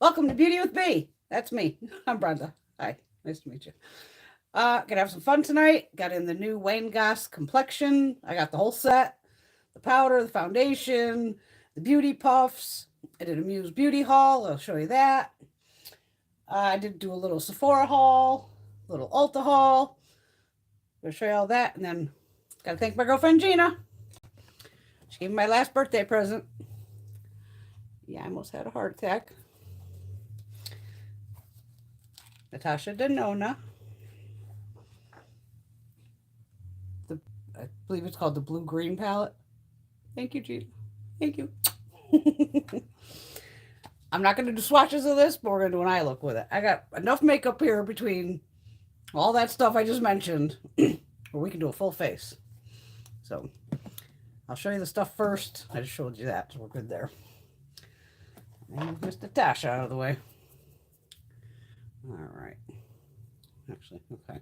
Welcome to Beauty with B. That's me. I'm Brenda. Hi. Nice to meet you. Gonna have some fun tonight. Got in the new Goss Complexion. I got the whole set. The powder, the foundation, the beauty puffs. I did a Muse beauty haul. I'll show you that. I did do a little Sephora haul, a little Ulta haul. I'm gonna show you all that. And then gotta thank my girlfriend Gina. She gave me my last birthday present. Yeah, I almost had a heart attack. Natasha Denona. I believe it's called the blue-green palette. Thank you, Gina. Thank you. I'm not going to do swatches of this, but we're going to do an eye look with it. I got enough makeup here between all that stuff I just mentioned where we can do a full face. So I'll show you the stuff first. I just showed you that, so we're good there. And Miss Natasha out of the way. All right. Actually, okay.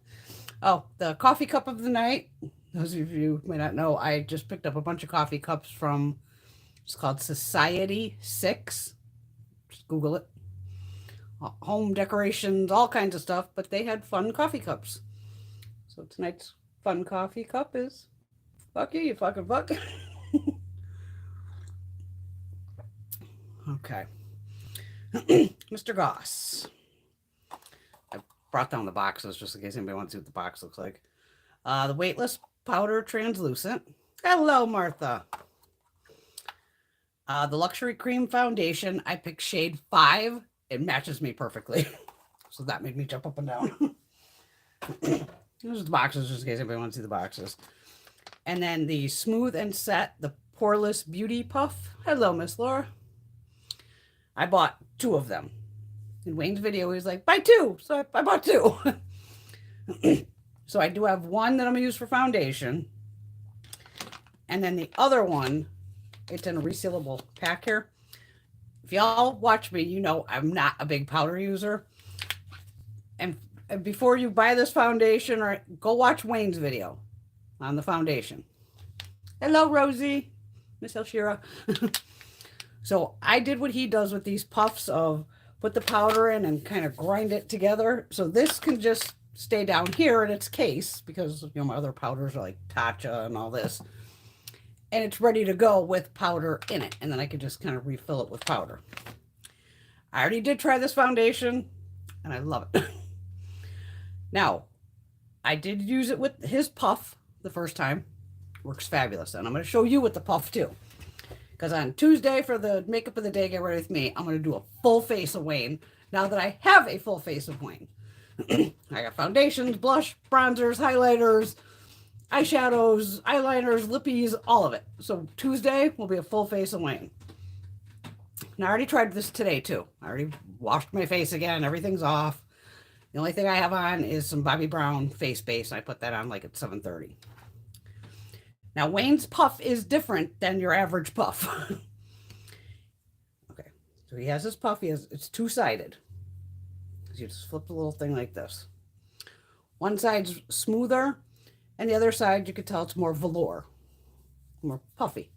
Oh, the coffee cup of the night. Those of you who may not know, I just picked up a bunch of coffee cups from, it's called Society 6. Just Google it. Home decorations, all kinds of stuff, but they had fun coffee cups. So tonight's fun coffee cup is, fuck you fucking fuck. Okay. Mr. Goss. I brought down the boxes just in case anybody wants to see what the box looks like. The Weightless Powder Translucent. Hello, Martha. The Luxury Cream Foundation. I picked shade 5. It matches me perfectly. So that made me jump up and down. Here's the boxes just in case anybody wants to see the boxes. And then the Smooth and Set, the Poreless Beauty Puff. Hello, Miss Laura. I bought 2 of them. In Wayne's video, he was like, buy 2. So I bought 2. So I do have one that I'm going to use for foundation. And then the other one, it's in a resealable pack here. If y'all watch me, you know I'm not a big powder user. And before you buy this foundation, or go watch Wayne's video on the foundation. Hello, Rosie. Miss Elshira. So I did what he does with these puffs of put the powder in and kind of grind it together. So this can just stay down here in its case because, you know, my other powders are like Tatcha and all this. And it's ready to go with powder in it. And then I can just kind of refill it with powder. I already did try this foundation and I love it. Now, I did use it with his puff the first time. Works fabulous. And I'm going to show you with the puff too. Because on Tuesday for the makeup of the day, get ready with me, I'm going to do a full face of Wayne. Now that I have a full face of Wayne. I got foundations, blush, bronzers, highlighters, eyeshadows, eyeliners, lippies, all of it. So Tuesday will be a full face of Wayne. And I already tried this today too. I already washed my face again. Everything's off. The only thing I have on is some Bobbi Brown face base. I put that on like at 7:30. Now, Wayne's puff is different than your average puff. Okay, so he has this puff. It's two-sided. You just flip the little thing like this. One side's smoother, and the other side, you can tell it's more velour, more puffy.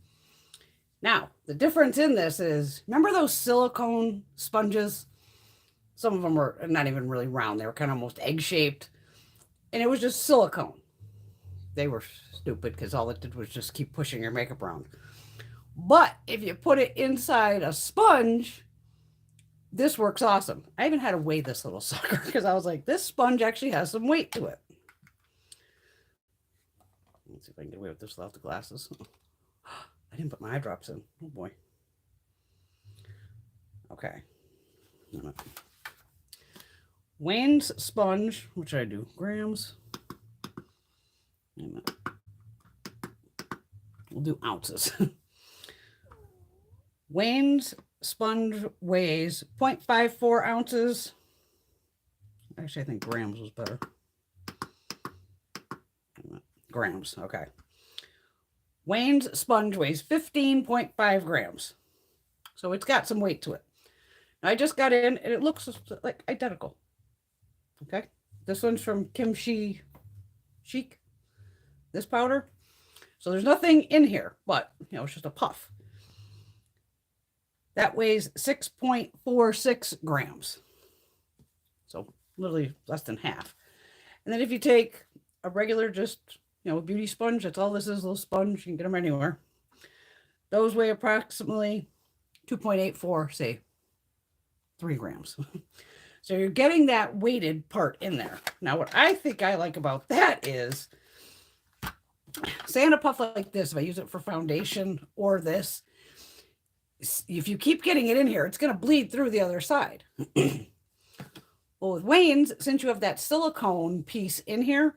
Now, the difference in this is, remember those silicone sponges? Some of them were not even really round. They were kind of almost egg-shaped, and it was just silicone. They were stupid because all it did was just keep pushing your makeup around. But if you put it inside a sponge, this works awesome. I even had to weigh this little sucker because I was like, this sponge actually has some weight to it. Let's see if I can get away with this without the glasses. I didn't put my eye drops in. Oh boy. Okay. Wayne's sponge, which I do grams. We'll do ounces. Wayne's sponge weighs 0.54 ounces. Actually, I think grams was better. Grams, okay. Wayne's sponge weighs 15.5 grams. So it's got some weight to it. Now, I just got in and it looks like identical. Okay. This one's from Kim Chic. This powder. So there's nothing in here, but, you know, it's just a puff. That weighs 6.46 grams. So literally less than half. And then if you take a regular, just, a beauty sponge, that's all this is, a little sponge, you can get them anywhere. Those weigh approximately 2.84, say 3 grams. So you're getting that weighted part in there. Now, what I think I like about that is, say on a puff like this, if I use it for foundation or this, if you keep getting it in here, it's going to bleed through the other side. Well, with Wayne's, since you have that silicone piece in here,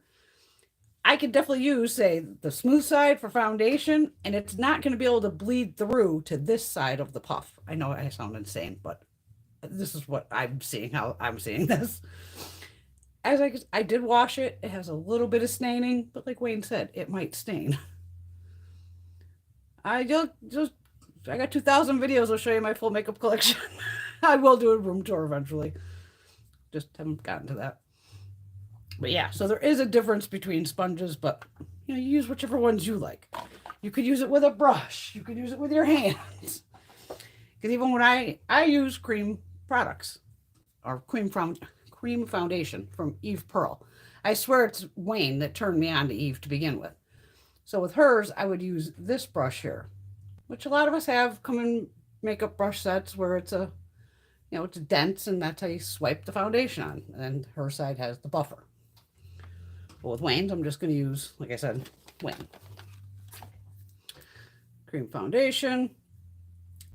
I could definitely use, say, the smooth side for foundation, and it's not going to be able to bleed through to this side of the puff. I know I sound insane, but this is what I'm seeing, how I'm seeing this. As I did wash it, it has a little bit of staining, but like Wayne said, it might stain. I got 2,000 videos. I'll show you my full makeup collection. I will do a room tour eventually. Just haven't gotten to that. But yeah, so there is a difference between sponges, but you use whichever ones you like. You could use it with a brush. You could use it with your hands. Because even when I use cream products or cream foundation from Eve Pearl, I swear it's Wayne that turned me on to Eve to begin with. So with hers, I would use this brush here, which a lot of us have come in makeup brush sets where it's it's dense, and that's how you swipe the foundation on. And then her side has the buffer. But with Wayne's, I'm just going to use, like I said, Wayne. Cream foundation.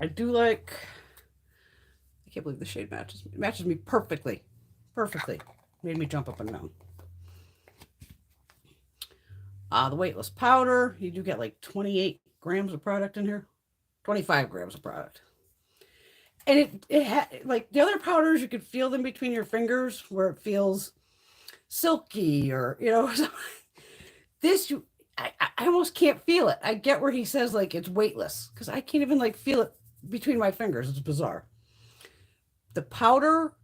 I do like, I can't believe the shade matches. It matches me perfectly. Perfectly. Made me jump up and down. The weightless powder. You do get like 28 grams of product in here. 25 grams of product. And it like the other powders, you could feel them between your fingers where it feels silky or, this, I almost can't feel it. I get where he says like it's weightless because I can't even like feel it between my fingers. It's bizarre. The powder,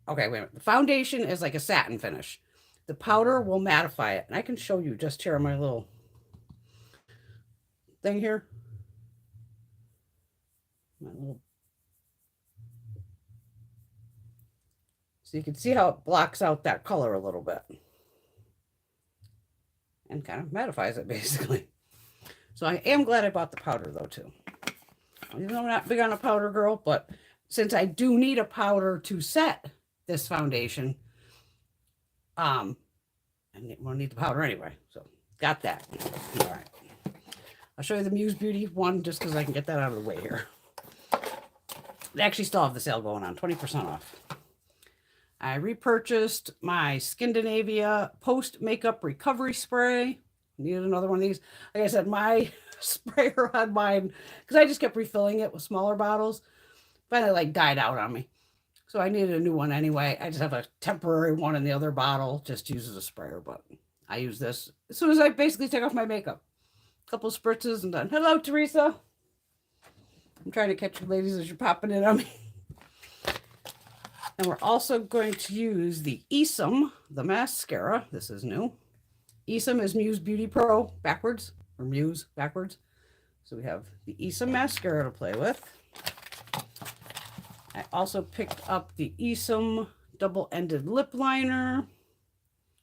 okay, wait a minute. The foundation is like a satin finish. The powder will mattify it. And I can show you just here on my little thing here. So you can see how it blocks out that color a little bit. And kind of mattifies it, basically. So I am glad I bought the powder, though, too. Even though I'm not big on a powder girl, but since I do need a powder to set this foundation, I will need the powder anyway. So got that. All right. I'll show you the Muse Beauty one just because I can get that out of the way here. They actually still have the sale going on, 20% off. I repurchased my Scandinavia post makeup recovery spray. Needed another one of these. Like I said, my sprayer on mine, because I just kept refilling it with smaller bottles, finally like died out on me. So I needed a new one anyway. I just have a temporary one in the other bottle, just use as a sprayer, but I use this as soon as I basically take off my makeup. A couple spritzes and done. Hello, Teresa. I'm trying to catch you ladies as you're popping in on me. And we're also going to use the Esom, the mascara. This is new. Esom is Muse Beauty Pro backwards, or Muse backwards. So we have the Esom mascara to play with. I also picked up the Esom double-ended lip liner,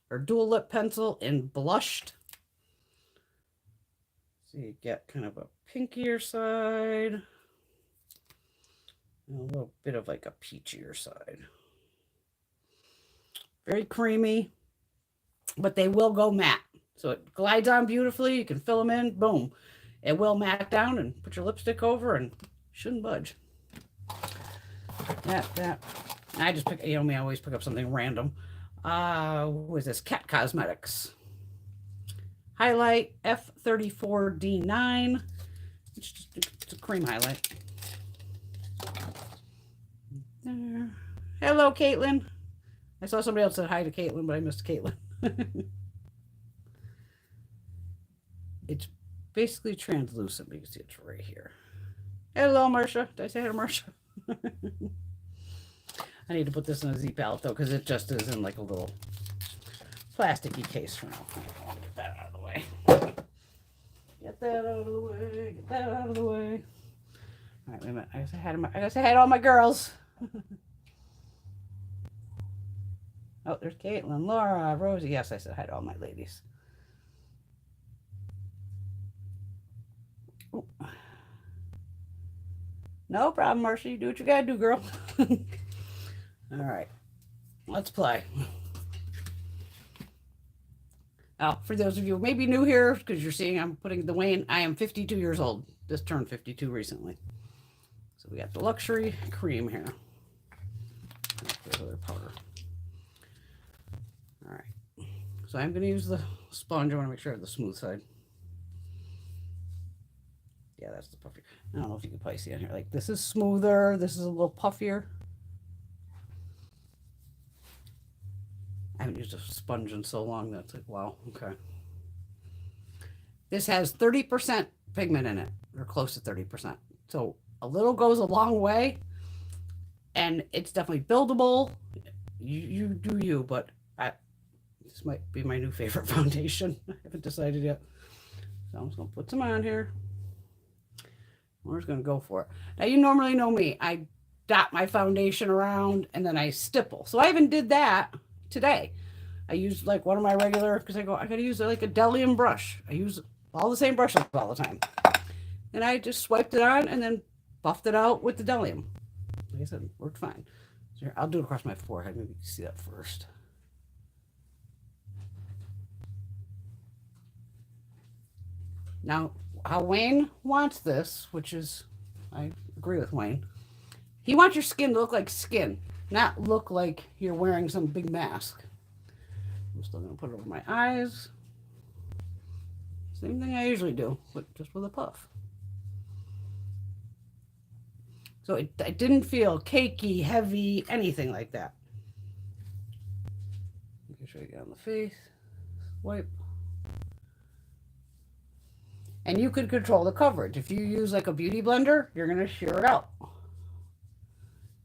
or dual lip pencil in blushed. So you get kind of a pinkier side. And a little bit of like a peachier side. Very creamy, but they will go matte. So it glides on beautifully. You can fill them in, boom. It will matte down and put your lipstick over and shouldn't budge. That. I just pick, I always pick up something random. What is this? Cat Cosmetics. Highlight F34D9. It's a cream highlight. There. Hello, Caitlin. I saw somebody else said hi to Caitlin, but I missed Caitlin. It's basically translucent. You can see it's right here. Hello, Marcia. Did I say hi to Marcia? I need to put this in a Z palette, though, because it just is in like a little plasticky case for now. I'll get that out of the way. Get that out of the way. Get that out of the way. All right, wait a minute. I guess I had all my girls. Oh, there's Caitlin, Laura, Rosie. Yes, I said hi to all my ladies. Ooh. No problem, Marcy. Do what you gotta do, girl. All right, let's play. Oh, for those of you who may be new here, because you're seeing I'm putting the Wayne, I am 52 years old. Just turned 52 recently. So we got the luxury cream here. There's powder. All right. So I'm going to use the sponge. I want to make sure I have the smooth side. Yeah, that's the puffier. I don't know if you can probably see on here. Like, this is smoother. This is a little puffier. I haven't used a sponge in so long. That's like, wow, okay. This has 30% pigment in it, or close to 30%. So a little goes a long way, and it's definitely buildable. You do you, but this might be my new favorite foundation. I haven't decided yet. So I'm just going to put some on here. We're just going to go for it. Now, you normally know me. I dot my foundation around, and then I stipple. So I even did that today. I used like one of my regular, because I got to use like a Bdellium brush. I use all the same brushes all the time. And I just swiped it on and then buffed it out with the Bdellium. Like I said, worked fine. So here, I'll do it across my forehead. Maybe you can see that first. Now, how Wayne wants this, which is, I agree with Wayne. He wants your skin to look like skin, not look like you're wearing some big mask. I'm still going to put it over my eyes. Same thing I usually do, but just with a puff. So it didn't feel cakey, heavy, anything like that. Make sure you get on the face. Wipe. And you could control the coverage. If you use like a beauty blender, you're going to shear it out.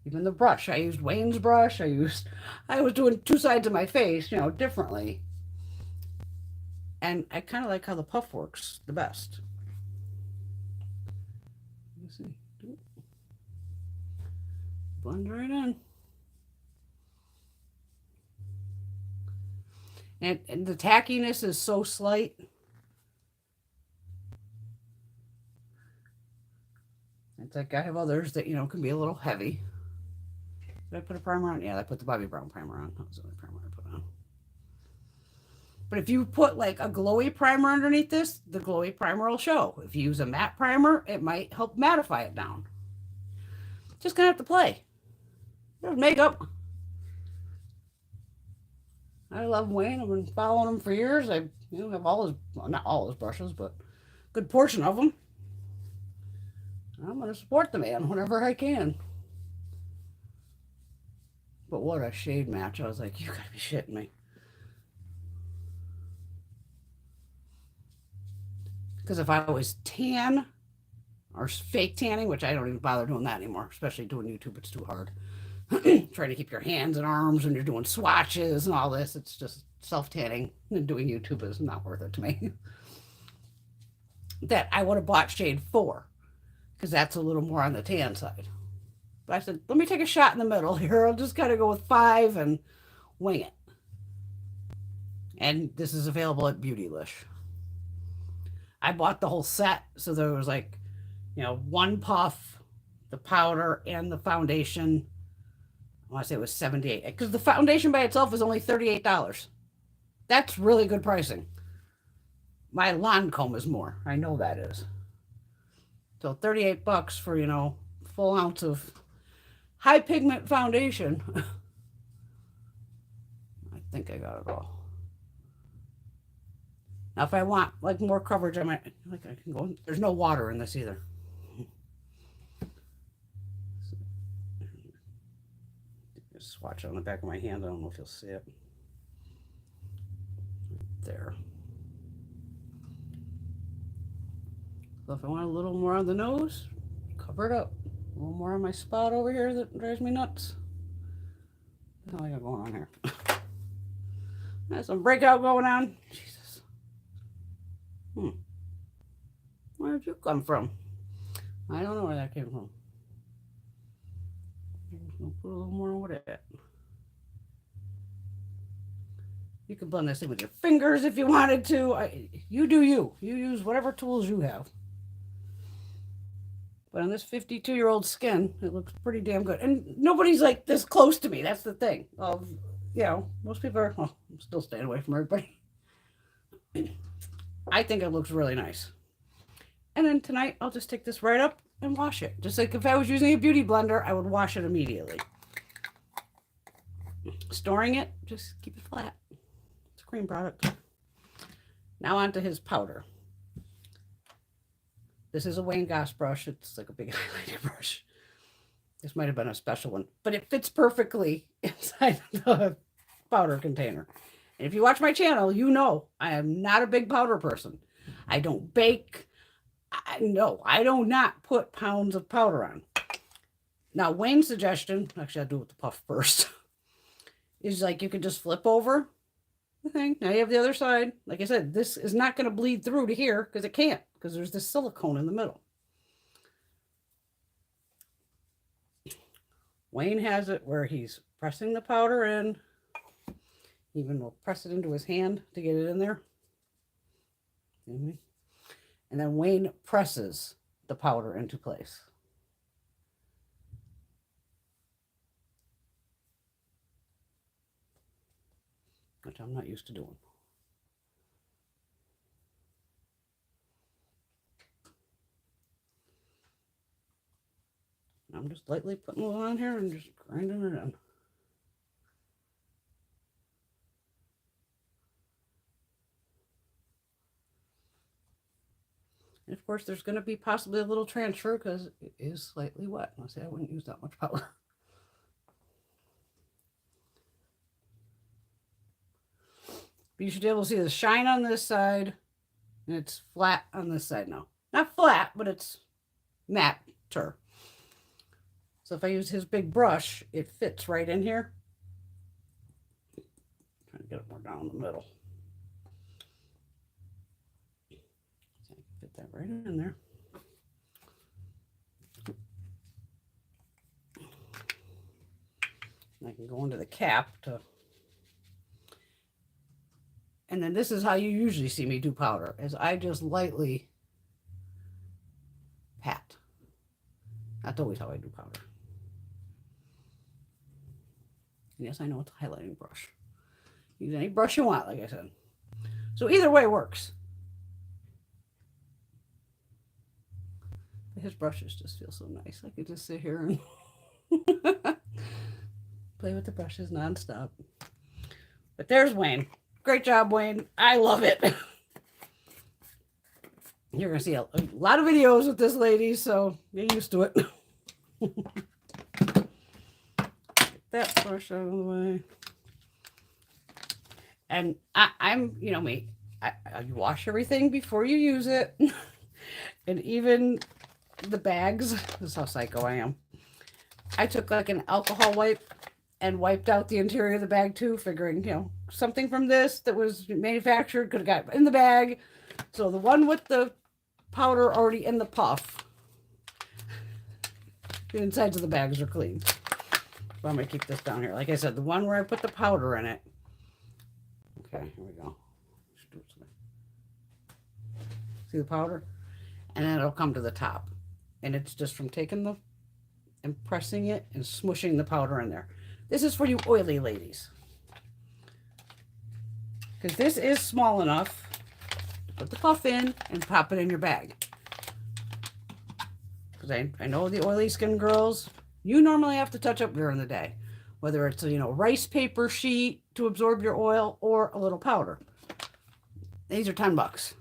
Even the brush. I used Wayne's brush. I was doing two sides of my face, you know, differently. And I kind of like how the puff works the best. Let me see. Blend right in. And the tackiness is so slight. It's like I have others that, you know, can be a little heavy. Did I put a primer on? Yeah, I put the Bobbi Brown primer on. That was the only primer I put on. But if you put like a glowy primer underneath this, the glowy primer will show. If you use a matte primer, it might help mattify it down. Just gonna have to play. There's makeup. I love Wayne. I've been following him for years. I have all his, well, not all his brushes, but a good portion of them. I'm gonna support the man whenever I can. But what a shade match. I was like, you gotta be shitting me. Because if I was tan or fake tanning, which I don't even bother doing that anymore, especially doing YouTube, it's too hard. Trying to keep your hands and arms when you're doing swatches and all this. It's just self-tanning, and doing YouTube is not worth it to me. That I would have bought shade 4, because that's a little more on the tan side. But I said, let me take a shot in the middle here. I'll just gotta go with 5 and wing it. And this is available at Beautylish. I bought the whole set, so there was like, you know, 1 puff, the powder, and the foundation. I want to say it was $78, because the foundation by itself is only $38. That's really good pricing. My Lancome is more. I know that is. So $38 for, you know, full ounce of high pigment foundation. I think I got it all. Now, if I want like more coverage, I might, like, I can go. There's no water in this either. Just swatch it on the back of my hand. I don't know if you'll see it. There. So if I want a little more on the nose, cover it up. A little more on my spot over here that drives me nuts. What the hell I got going on here? There's some breakout going on. Jesus. Where did you come from? I don't know where that came from. I'll put a little more on it. You can blend this in with your fingers if you wanted to. You do you. You use whatever tools you have. But on this 52-year-old skin, it looks pretty damn good. And nobody's like this close to me. That's the thing. Most people are, well, I'm still staying away from everybody. I think it looks really nice. And then tonight, I'll just take this right up and wash it. Just like if I was using a beauty blender, I would wash it immediately. Storing it, just keep it flat. It's a cream product. Now onto his powder. This is a Wayne Goss brush. It's like a big highlighter brush. This might have been a special one, but it fits perfectly inside the powder container. And if you watch my channel, you know I am not a big powder person. I don't bake. I do not put pounds of powder on. Now, Wayne's suggestion, actually I'll do it with the puff first, is like you can just flip over the thing. Now you have the other side. Like I said, this is not going to bleed through to here because it can't, because there's this silicone in the middle. Wayne has it where he's pressing the powder in. Even will press it into his hand to get it in there. And then Wayne presses the powder into place. Which I'm not used to doing. I'm just lightly putting it on here and just grinding it in. And of course, there's going to be possibly a little transfer because it is slightly wet. I'll say I wouldn't use that much powder. But you should be able to see the shine on this side, and it's flat on this side now. Not flat, but it's matter. So if I use his big brush, it fits right in here. Trying to get it more down the middle. So I can fit that right in there. And I can go into the cap to... And then this is how you usually see me do powder, is I just lightly pat. That's always how I do powder. Yes, I know it's a highlighting brush. Use any brush you want, like I said. So either way works. His brushes just feel so nice. I could just sit here and play with the brushes nonstop. But there's Wayne. Great job, Wayne. I love it. You're going to see a lot of videos with this lady, so get used to it. That brush out of the way. And I'm, you know me, I wash everything before you use it. And even the bags, this is how psycho I am. I took like an alcohol wipe and wiped out the interior of the bag too, figuring, you know, something from this that was manufactured could have got in the bag. So the one with the powder already in the puff, the insides of the bags are clean. So I'm going to keep this down here. Like I said, the one where I put the powder in it. Okay, here we go. See the powder? And then it'll come to the top. And it's just from taking the and pressing it and smushing the powder in there. This is for you oily ladies. Because this is small enough to put the puff in and pop it in your bag. Because I know the oily skin girls, you normally have to touch up during the day. Whether it's a, you know, rice paper sheet to absorb your oil or a little powder. These are $10.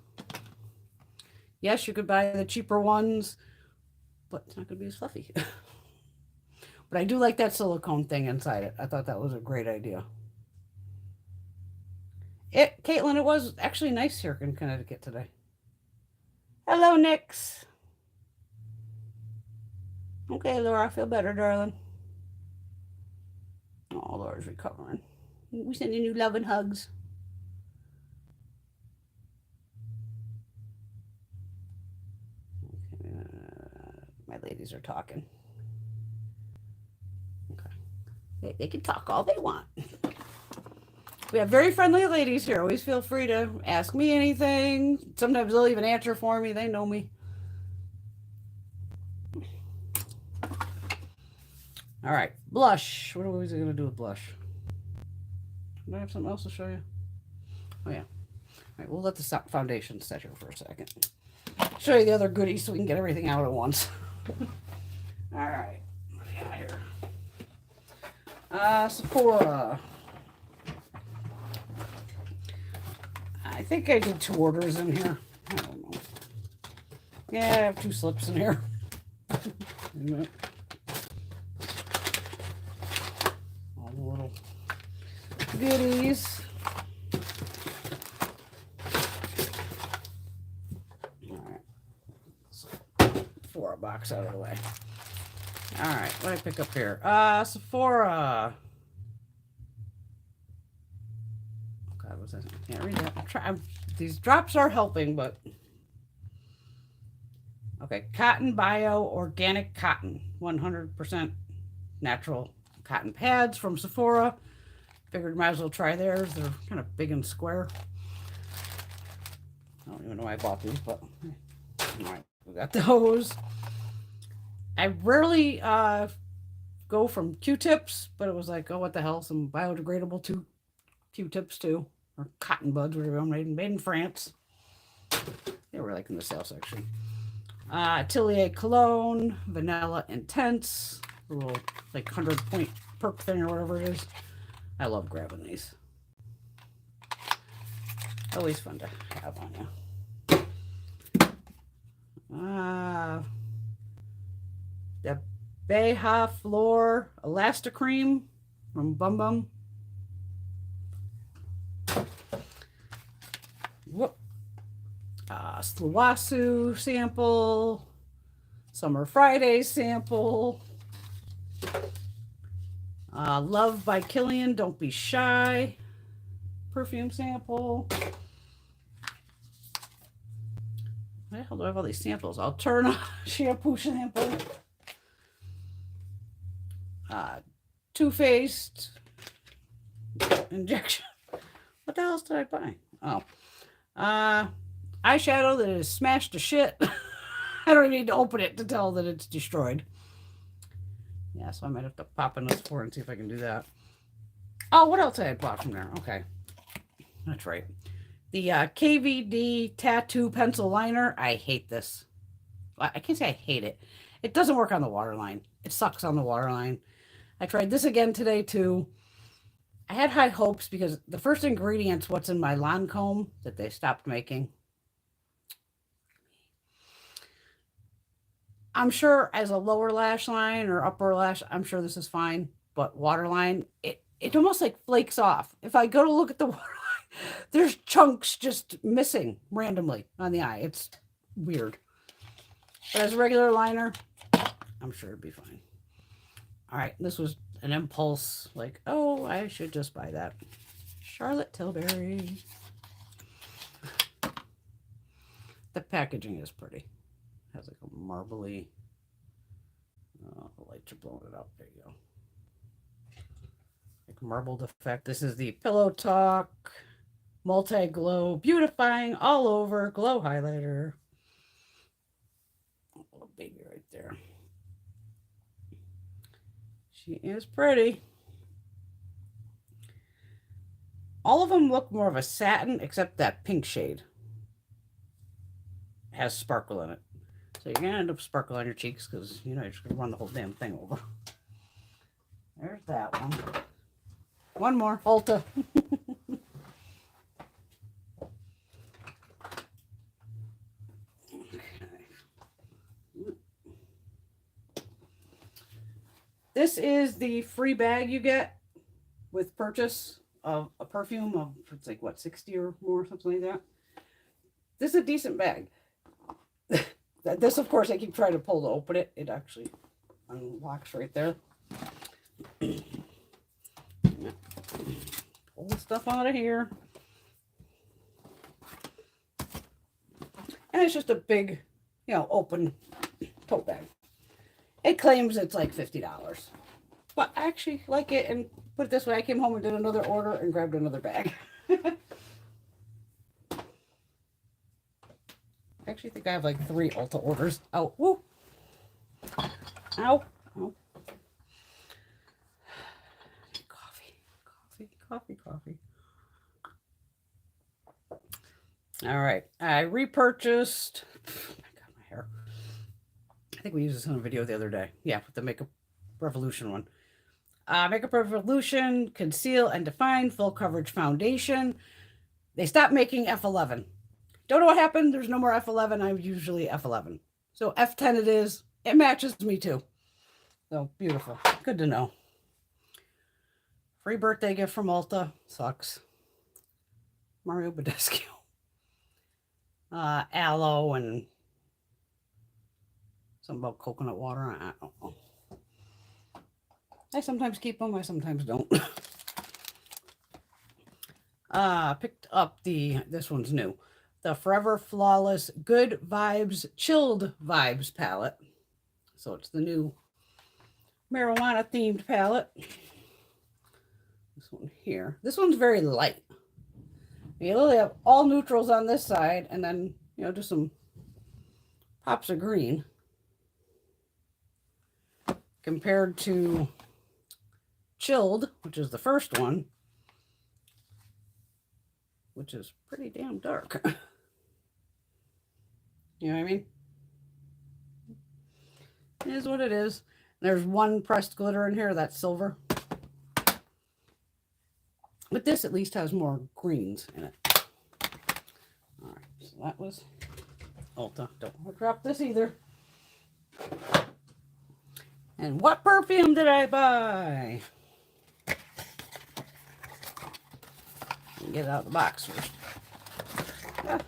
Yes, you could buy the cheaper ones, but it's not going to be as fluffy. But I do like that silicone thing inside it. I thought that was a great idea. Caitlin, it was actually nice here in Connecticut today. Hello, Nix. Okay, Laura, I feel better, darling. Oh, Laura's recovering. We sending you love and hugs. ladies are talking. Okay. They can talk all they want. We have very friendly ladies here. Always feel free to ask me anything. Sometimes they'll even answer for me. They know me. All right. Blush. What are we going to do with blush? Do I have something else to show you? Oh, yeah. All right. We'll let the foundation set here for a second. Show you the other goodies so we can get everything out at once. All right. What do we got here? Sephora. I think I did 2 orders in here. I don't know. Yeah, I have 2 slips in here. All the little goodies. All right. So, Sephora box out of the way. All right, what did I pick up here? Sephora. God, what's that? I can't read that. These drops are helping, but okay. Cotton Bio Organic Cotton, 100% natural cotton pads from Sephora. Figured might as well try theirs. They're kind of big and square. I don't even know why I bought these, but all right, we got those. I rarely go from Q-tips, but it was like, oh, what the hell? Some biodegradable Q-tips too, or cotton buds, whatever. Made in France. They were like in the sale section. Atelier Cologne, Vanilla Intense, a little like 100-point perk thing or whatever it is. I love grabbing these. Always fun to have on you. The Beha Floor Elasticream from Bum Bum. Whoop. Slawasu sample. Summer Friday sample. Love by Killian, Don't Be Shy. Perfume sample. Where the hell do I have all these samples? Alterna shampoo sample. Too Faced injection. What the hell else did I buy? Oh. Eyeshadow that is smashed to shit. I don't even need to open it to tell that it's destroyed. Yeah, so I might have to pop in this for and see if I can do that. Oh, what else I had bought from there? Okay. That's right. The KVD Tattoo Pencil Liner. I hate this. I can't say I hate it. It doesn't work on the waterline. It sucks on the waterline. I tried this again today, too. I had high hopes because the first ingredient's what's in my Lancome that they stopped making. I'm sure as a lower lash line or upper lash, I'm sure this is fine. But waterline, it almost like flakes off. If I go to look at the waterline, there's chunks just missing randomly on the eye. It's weird. But as a regular liner, I'm sure it'd be fine. All right, this was an impulse, like, oh, I should just buy that. Charlotte Tilbury. The packaging is pretty. It has like a marbly, the lights are blowing it up. There you go. Like marbled effect. This is the Pillow Talk Multi-Glow Beautifying All Over Glow Highlighter. A little baby right there. She is pretty. All of them look more of a satin, except that pink shade has sparkle in it. So you're going to end up sparkle on your cheeks because, you know, you're just going to run the whole damn thing over. There's that one. One more. Ulta. This is the free bag you get with purchase of a perfume of, it's like, what, 60 or more, something like that. This is a decent bag. This, of course, I keep trying to pull to open it. It actually unlocks right there. Pull the stuff out of here. And it's just a big, you know, open tote bag. It claims it's like $50. But I actually like it, and put it this way, I came home and did another order and grabbed another bag. I actually think I have like 3 Ulta orders. Oh, woo. Ow. Ow. Coffee. All right. I repurchased. I got my hair. I think we used this on a video the other day. Yeah, with the Makeup Revolution one. Makeup Revolution Conceal and Define Full Coverage Foundation. They stopped making F11. Don't know what happened. There's no more F11. I'm usually F11. So F10 it is. It matches me too. So beautiful. Good to know. Free birthday gift from Ulta. Sucks. Mario Badescu. Aloe and something about coconut water. I don't know. I sometimes keep them. I sometimes don't. Picked up this one's new. The Forever Flawless Good Vibes Chilled Vibes palette. So it's the new marijuana themed palette. This one here. This one's very light. You literally have all neutrals on this side, and then, you know, just some pops of green. Compared to Chilled, which is the first one, which is pretty damn dark. You know what I mean? It is what it is. There's one pressed glitter in here, that's silver. But this at least has more greens in it. All right, so that was Ulta. Don't want to drop this either. And what perfume did I buy? Get it out of the box first. Ah.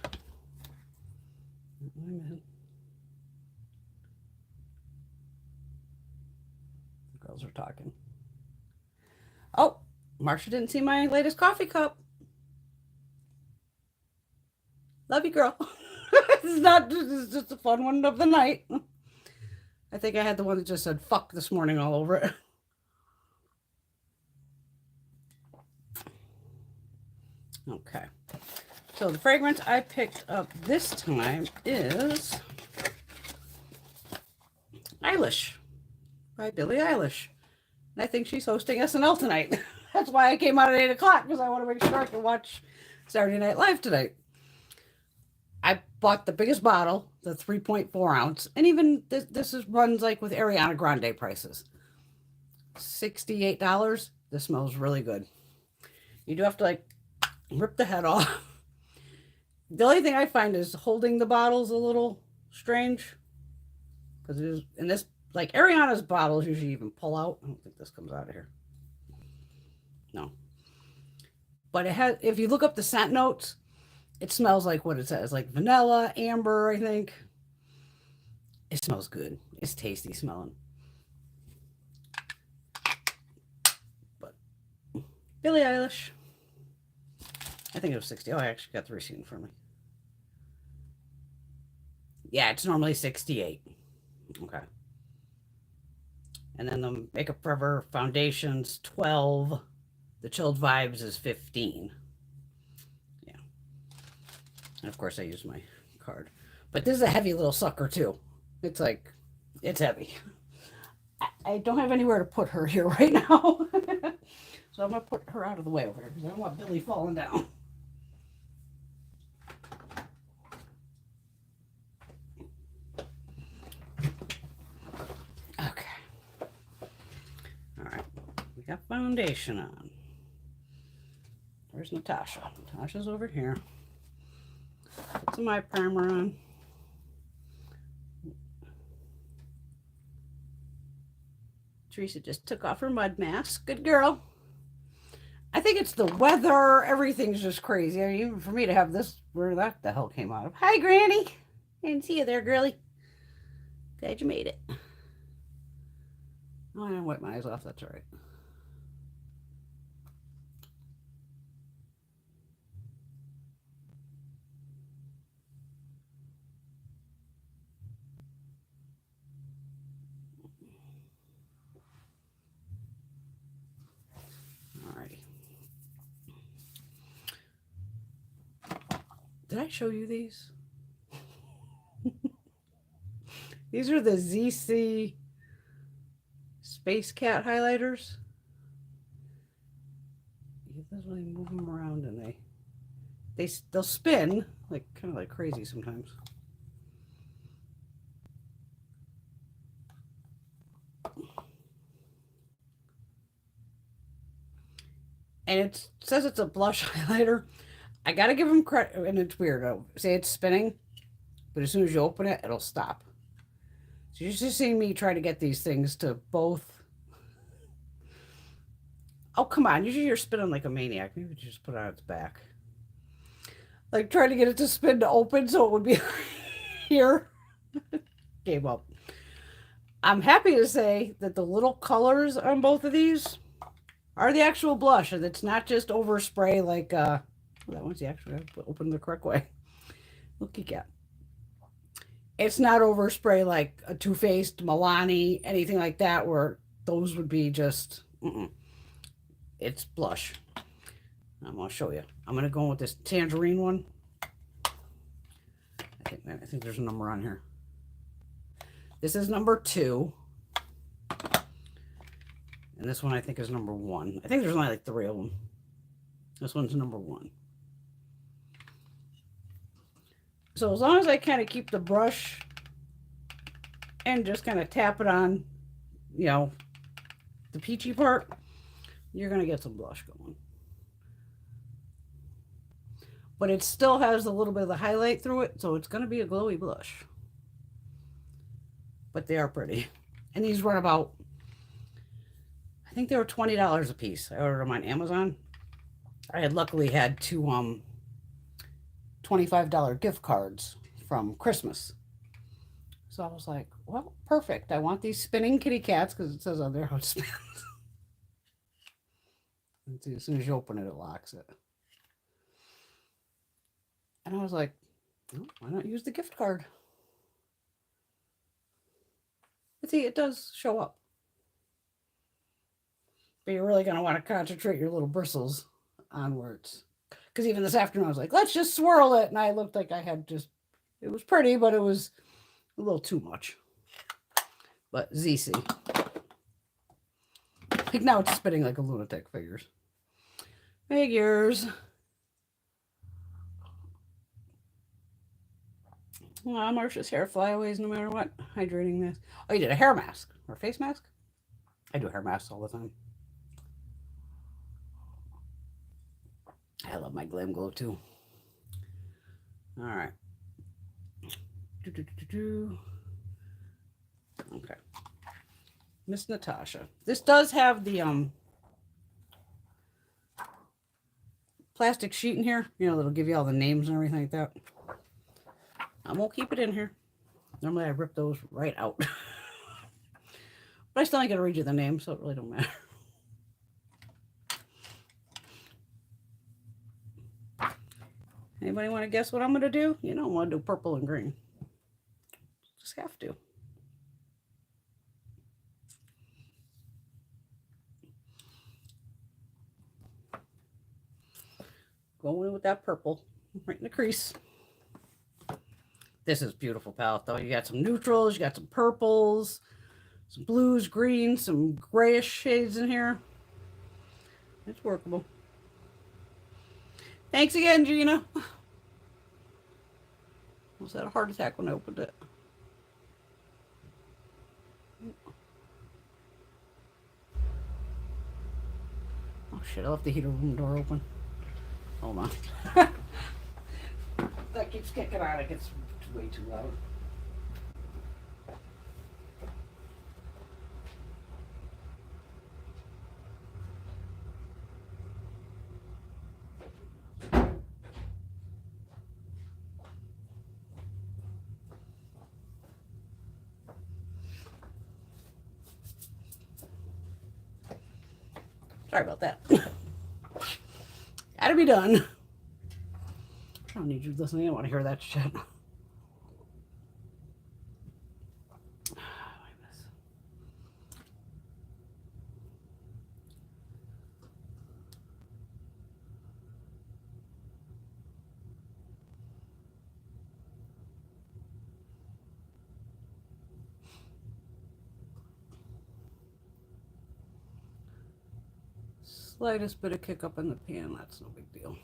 The girls are talking. Oh, Marsha didn't see my latest coffee cup. Love you, girl. This is just a fun one of the night. I think I had the one that just said fuck this morning all over it. Okay. So the fragrance I picked up this time is Eilish by Billie Eilish. And I think she's hosting SNL tonight. That's why I came out at 8 o'clock, because I want to make sure I can watch Saturday Night Live tonight. I bought the biggest bottle, the 3.4 ounce, and even this runs like with Ariana Grande prices. $68. This smells really good. You do have to like rip the head off. The only thing I find is holding the bottles a little strange, because it is in this, like Ariana's bottles usually even pull out. I don't think this comes out of here. No. But it has, if you look up the scent notes, it smells like what it says, like vanilla, amber, I think. It smells good. It's tasty smelling. But Billie Eilish. I think it was 60. Oh, I actually got the receipt in front of me. Yeah, it's normally 68. Okay. And then the Makeup Forever Foundation's 12. The Chilled Vibes is 15. Yeah. And of course I use my card. But this is a heavy little sucker too. It's like, it's heavy. I don't have anywhere to put her here right now. So I'm going to put her out of the way over here, because I don't want Billy falling down. Okay. All right. We got foundation on. Where's Natasha? Natasha's over here. Put some eye primer on. Teresa just took off her mud mask. Good girl. I think it's the weather. Everything's just crazy. I mean, even for me to have this, where that the hell came out of. Hi, Granny. I didn't see you there, girly. Glad you made it. Oh, I didn't wipe my eyes off. That's all right. Did I show you these? These are the ZC Space Cat highlighters. You just really move them around and they'll spin like kind of like crazy sometimes. And it says it's a blush highlighter. I gotta give them credit, and it's weird. I'll say it's spinning, but as soon as you open it, it'll stop. So you're just seeing me try to get these things to both. Oh, come on. Usually you're spinning like a maniac. Maybe just put it on its back. Like trying to get it to spin to open so it would be here. Gave up. I'm happy to say that the little colors on both of these are the actual blush, and it's not just overspray like that one's the actual open the correct way. Look at. It's not overspray like a Too Faced, Milani, anything like that, where those would be just it's blush. I'm gonna show you. I'm gonna go with this tangerine one. I think there's a number on here. This is number 2. And this one I think is number 1. I think there's only like 3 of them. This one's number 1. So as long as I kind of keep the brush and just kind of tap it on, you know, the peachy part, you're going to get some blush going. But it still has a little bit of the highlight through it, so it's going to be a glowy blush. But they are pretty. And these run about, I think they were $20 a piece. I ordered them on Amazon. I had luckily had 2 $25 gift cards from Christmas. So I was like, well, perfect. I want these spinning kitty cats because it says on there how it spins. And see, as soon as you open it, it locks it. And I was like, oh, why not use the gift card? But see, it does show up. But you're really going to want to concentrate your little bristles on where it's... Because even this afternoon, I was like, let's just swirl it. And I looked like I had just... It was pretty, but it was a little too much. But ZC. Like now it's spinning like a lunatic. Figures. Marsha's hair flyaways no matter what. Hydrating this. Oh, you did a hair mask or a face mask? I do hair masks all the time. I love my Glam Glow too. All right. Okay. Miss Natasha. This does have the plastic sheet in here. You know, that'll give you all the names and everything like that. I won't keep it in here. Normally I rip those right out. But I still ain't gonna read you the names, so it really don't matter. Anybody want to guess what I'm gonna do? You know, I want to do purple and green. Just have to. Going in with that purple right in the crease. This is beautiful palette though. You got some neutrals, you got some purples, some blues, greens, some grayish shades in here. It's workable. Thanks again, Gina. Was that a heart attack when I opened it? Oh shit, I left the heater room door open. Hold on. That keeps kicking on, it gets way too loud. Sorry about that. Gotta be done. I don't need you listening. I don't want to hear that shit. slightest bit of kick up in the pan. That's no big deal.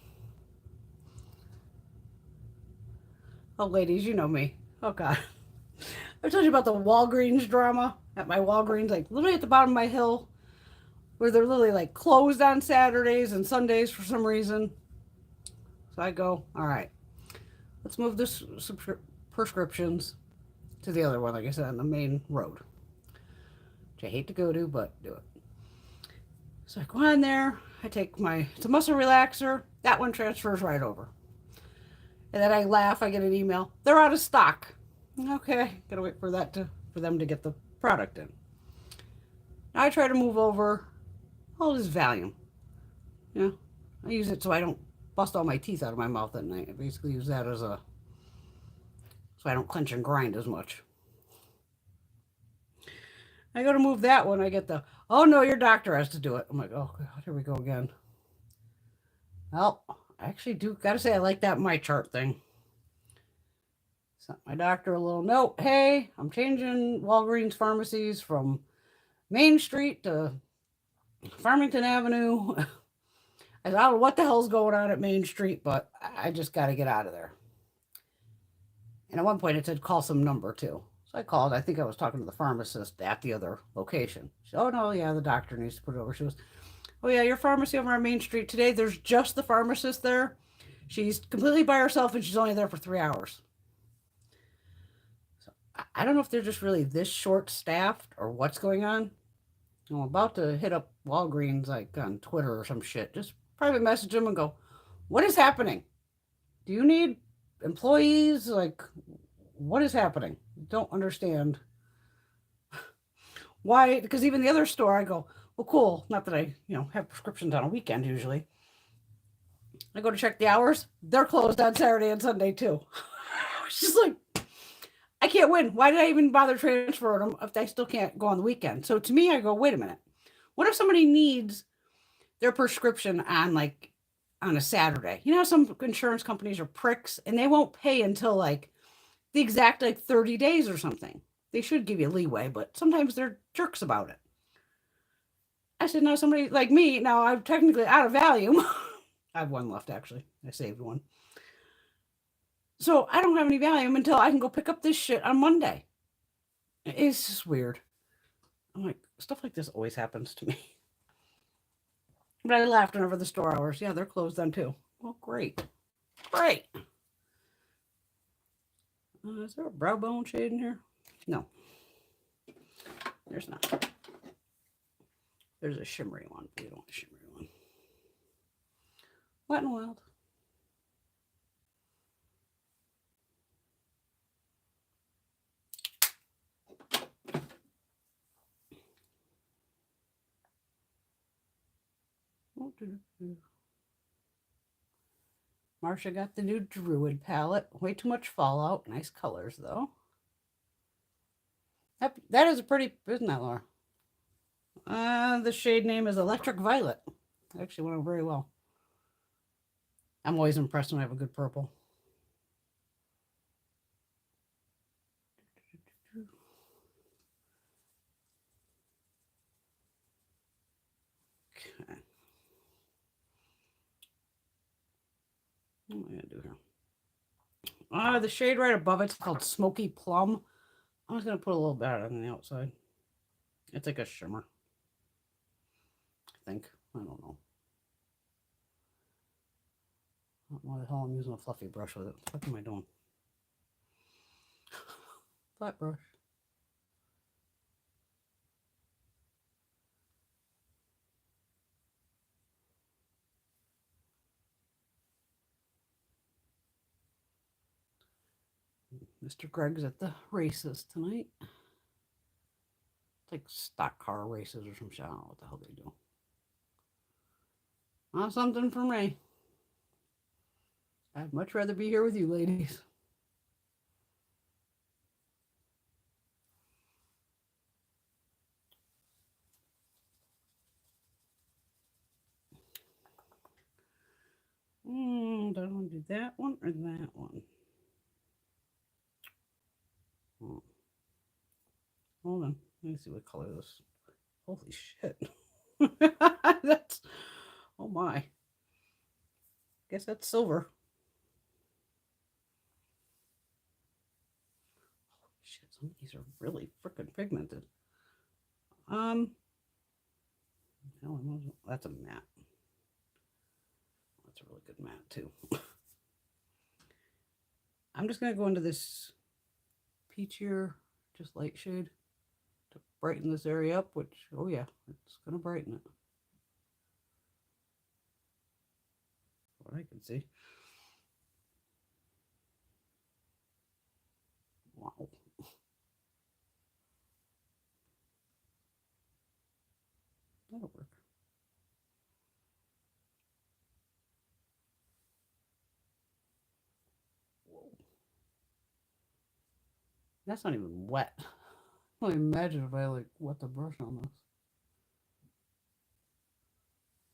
Oh, ladies, you know me. Oh, God. I told you about the Walgreens drama at my Walgreens, like literally at the bottom of my hill, where they're literally like closed on Saturdays and Sundays for some reason. So I go, all right, let's move this prescriptions to the other one, like I said, on the main road, which I hate to go to, but do it. So I go on there, I take it's a muscle relaxer, that one transfers right over. And then I laugh, I get an email, they're out of stock. Okay, gotta wait for them to get the product in. Now I try to move over all this Valium. Yeah, I use it so I don't bust all my teeth out of my mouth at night. I basically use that so I don't clench and grind as much. I go to move that one, I get oh no, your doctor has to do it. I'm like, oh God, here we go again. Well, I actually gotta say I like that My Chart thing. Sent my doctor a little note. Hey, I'm changing Walgreens pharmacies from Main Street to Farmington Avenue. I don't know what the hell's going on at Main Street, but I just got to get out of there. And at one point it said call some number too. So I called. I think I was talking to the pharmacist at the other location. She said, oh no, yeah, the doctor needs to put it over. She goes, oh yeah, your pharmacy over on Main Street today, there's just the pharmacist there. She's completely by herself and she's only there for 3 hours. So I don't know if they're just really this short staffed or what's going on. I'm about to hit up Walgreens like on Twitter or some shit. Just private message them and go, what is happening? Do you need employees? Like, what is happening? Don't understand. Why? Because even the other store, I go, well, cool. Not that I, have prescriptions on a weekend usually. I go to check the hours. They're closed on Saturday and Sunday too. It's just like, I can't win. Why did I even bother transferring them if I still can't go on the weekend? So to me, I go, wait a minute. What if somebody needs their prescription on a Saturday? You know, some insurance companies are pricks and they won't pay until like the exact 30 days or something. They should give you leeway, but sometimes they're jerks about it. I said, no, somebody like me, now I'm technically out of Valium. I have one left actually. I saved one. So I don't have any Valium until I can go pick up this shit on Monday. It's just weird. I'm like, stuff like this always happens to me. But I laughed whenever the store hours. Yeah, they're closed then too. Well, great. Great. Is there a brow bone shade in here? No. There's not. There's a shimmery one. We don't want a shimmery one. Wet and Wild. Marsha got the new Druid palette. Way too much fallout. Nice colors, though. That is a pretty, isn't that, Laura? The shade name is Electric Violet. Actually went very well. I'm always impressed when I have a good purple. Okay. What am I going to do here? The shade right above it's called Smoky Plum. I'm just going to put a little bit on the outside. It's like a shimmer. I think. I don't know. Why the hell I'm using a fluffy brush with it? What am I doing? Flat brush. Mr. Greg's at the races tonight. It's like stock car races or some shit. I don't know what the hell they do. Not something for me. I'd much rather be here with you ladies. Do I want to do that one or that one? Hold on. Let me see what color this. Holy shit. That's my. Guess that's silver. Shit, some of these are really freaking pigmented. No, that's a matte. That's a really good matte too. I'm just gonna go into this peachier, just light shade to brighten this area up, which, oh yeah, it's gonna brighten it. What I can see. Wow. That'll work. Whoa. That's not even wet. I can only imagine if I like wet the brush on this.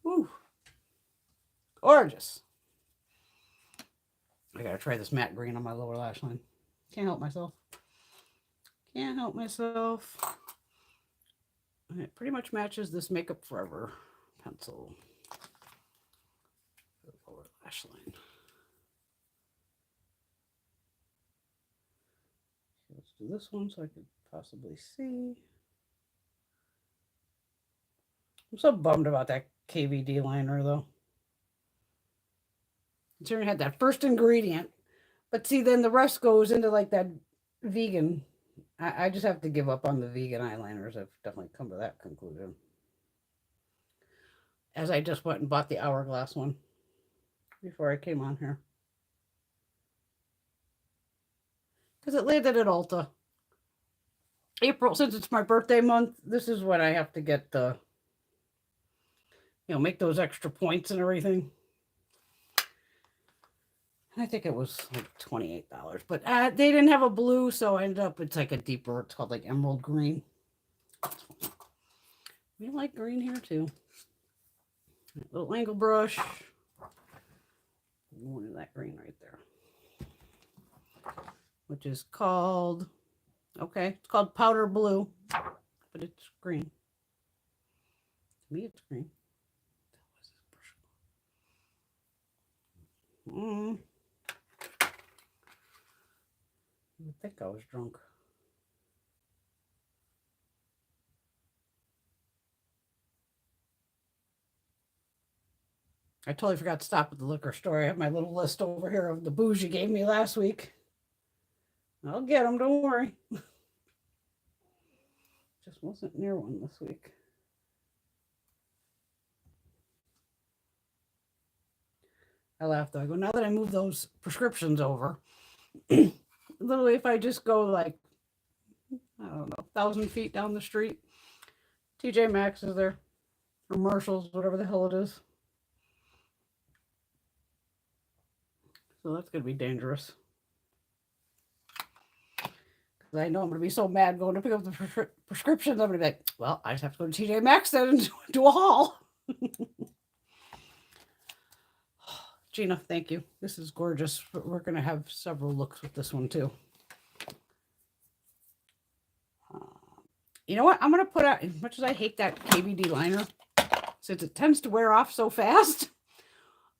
Woo. Gorgeous. I gotta try this matte green on my lower lash line. Can't help myself. Can't help myself. And it pretty much matches this Makeup Forever pencil. Lower lash line. Let's do this one so I could possibly see. I'm so bummed about that KVD liner though. Considering I had that first ingredient. But see, then the rest goes into like that vegan. I just have to give up on the vegan eyeliners. I've definitely come to that conclusion. As I just went and bought the Hourglass one before I came on here. Because it landed at Ulta. April, since it's my birthday month, this is when I have to get the, make those extra points and everything. I think it was like $28, but they didn't have a blue, so I ended up, it's like a deeper, it's called like emerald green. We like green here too. Little angle brush. One of that green right there. Which is called, okay, it's called powder blue, but it's green. To me, it's green. I think I was drunk. I totally forgot to stop at the liquor store. I have my little list over here of the booze you gave me last week. I'll get them, don't worry. Just wasn't near one this week. I laughed though. I go, now that I moved those prescriptions over, literally if I just go like, I don't know, 1,000 feet down the street, TJ Maxx is there, or Marshall's, whatever the hell it is. So that's going to be dangerous. Because I know I'm going to be so mad going to pick up the prescriptions. I'm going to be like, well, I just have to go to TJ Maxx then and do a haul. Gina, thank you. This is gorgeous. We're going to have several looks with this one too. You know what? I'm going to put out, as much as I hate that KVD liner, since it tends to wear off so fast,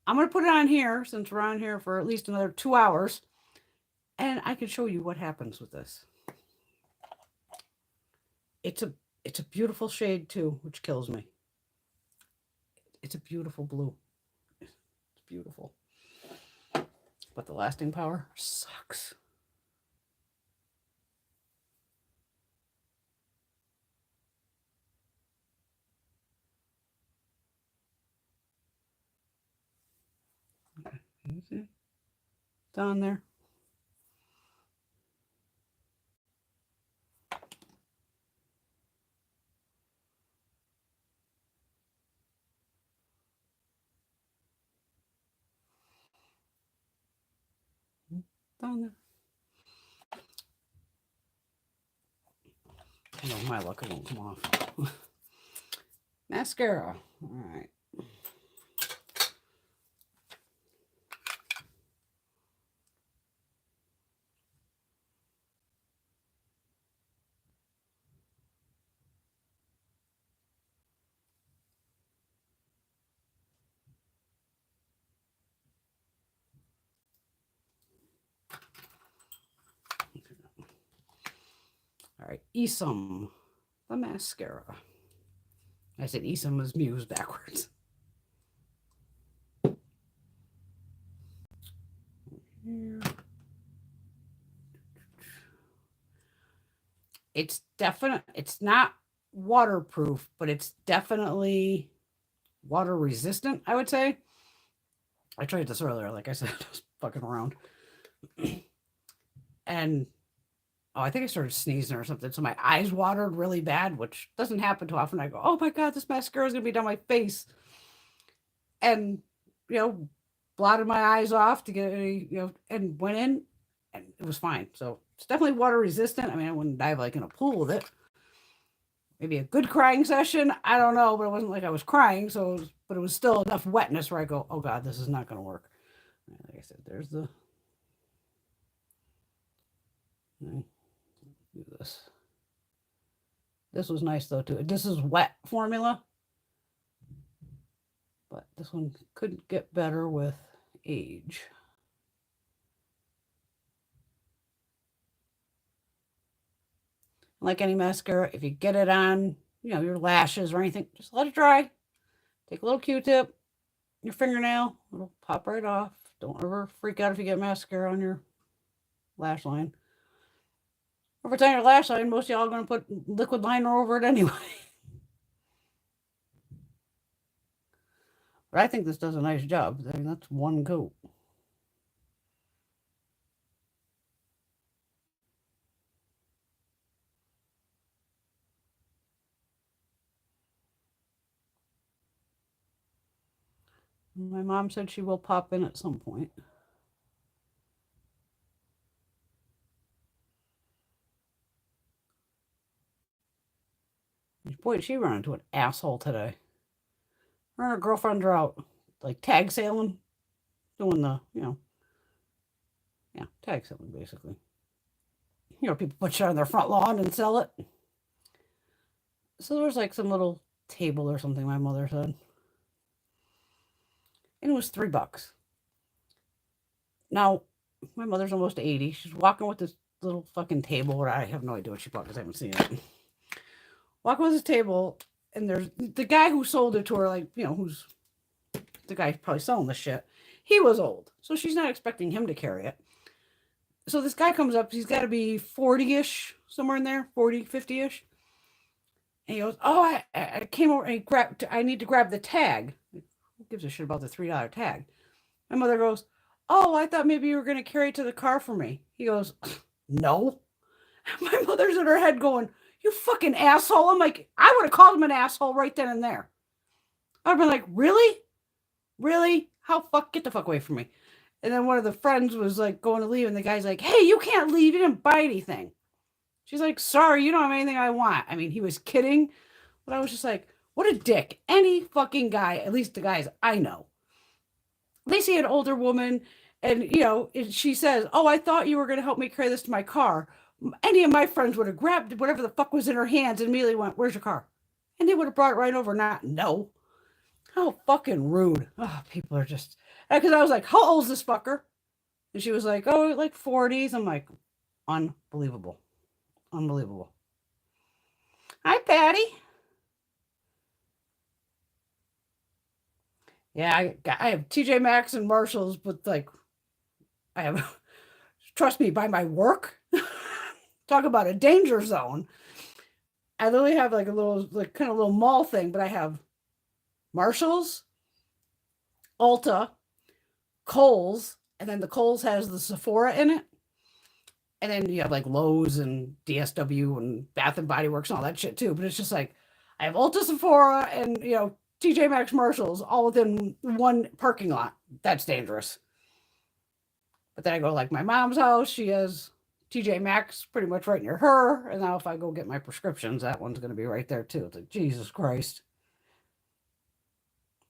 I'm going to put it on here since we're on here for at least another 2 hours. And I can show you what happens with this. It's a beautiful shade too, which kills me. It's a beautiful blue. It's beautiful. But the lasting power sucks. Okay, you see? It's on there. Down there. No, my luck, it won't come off. Mascara. All right. All right, Isom, the mascara. I said Isom is Muse backwards. Here. It's not waterproof, but it's definitely water resistant, I would say. I tried this earlier, like I said, I was fucking around. And I think I started sneezing or something. So my eyes watered really bad, which doesn't happen too often. I go, oh my God, this mascara is going to be down my face. And, blotted my eyes off to get, and went in and it was fine. So it's definitely water resistant. I mean, I wouldn't dive like in a pool with it. Maybe a good crying session. I don't know, but it wasn't like I was crying. But it was still enough wetness where I go, oh God, this is not going to work. Like I said, there's the. Do this. This was nice though too. This is wet formula, but this one couldn't get better with age. Like any mascara, if you get it on, your lashes or anything, just let it dry. Take a little Q-tip, your fingernail, it'll pop right off. Don't ever freak out if you get mascara on your lash line. Over time, your lash line, most of y'all are going to put liquid liner over it anyway. But I think this does a nice job. I mean, that's one coat. My mom said she will pop in at some point. Boy, she ran into an asshole today. Her and her girlfriend are out, like, tag sailing, doing the, tag sailing, basically. People put shit on their front lawn and sell it. So there was, like, some little table or something, my mother said. And it was $3. Now, my mother's almost 80. She's walking with this little fucking table where I have no idea what she bought because I haven't seen it. Walking with this table, and there's the guy who sold it to her, like, who's the guy probably selling this shit. He was old, so she's not expecting him to carry it. So this guy comes up, he's got to be 40-ish, somewhere in there, 40, 50-ish. And he goes, oh, I came over and I need to grab the tag. Who gives a shit about the $3 tag? My mother goes, oh, I thought maybe you were going to carry it to the car for me. He goes, no. My mother's in her head going, you fucking asshole. I'm like, I would have called him an asshole right then and there. I'd have been like, really? Really? Get the fuck away from me. And then one of the friends was like going to leave, and the guy's like, hey, you can't leave. You didn't buy anything. She's like, sorry, you don't have anything I want. I mean, he was kidding, but I was just like, what a dick. Any fucking guy, at least the guys I know, they see an older woman and, she says, oh, I thought you were going to help me carry this to my car. Any of my friends would have grabbed whatever the fuck was in her hands and immediately went, where's your car? And they would have brought it right over. Not, no. How fucking rude. Oh, people are just, because I was like, how old is this fucker? And she was like, oh, like 40s. I'm like, unbelievable. Unbelievable. Hi, Patty. Yeah, I have TJ Maxx and Marshalls, but like, I have, trust me, by my work, talk about a danger zone. I literally have like a little, like kind of little mall thing, but I have Marshalls, Ulta, Kohl's, and then the Kohl's has the Sephora in it. And then you have like Lowe's and DSW and Bath and Body Works and all that shit too. But it's just like, I have Ulta, Sephora, and, TJ Maxx, Marshalls all within one parking lot. That's dangerous. But then I go like my mom's house. She has TJ Maxx pretty much right near her. And now if I go get my prescriptions, that one's going to be right there too. It's like, Jesus Christ.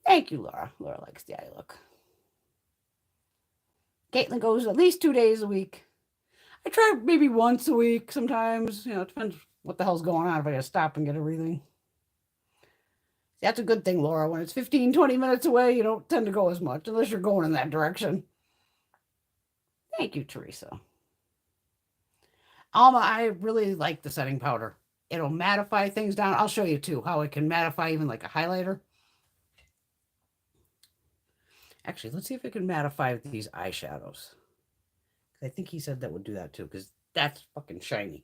Thank you, Laura. Laura likes the eye look. Caitlin goes at least 2 days a week. I try maybe once a week sometimes. It depends what the hell's going on if I gotta stop and get a reading. That's a good thing, Laura. When it's 15, 20 minutes away, you don't tend to go as much unless you're going in that direction. Thank you, Teresa. Alma, I really like the setting powder. It'll mattify things down. I'll show you too how it can mattify even like a highlighter. Actually, let's see if it can mattify these eyeshadows. I think he said that would do that too, because that's fucking shiny.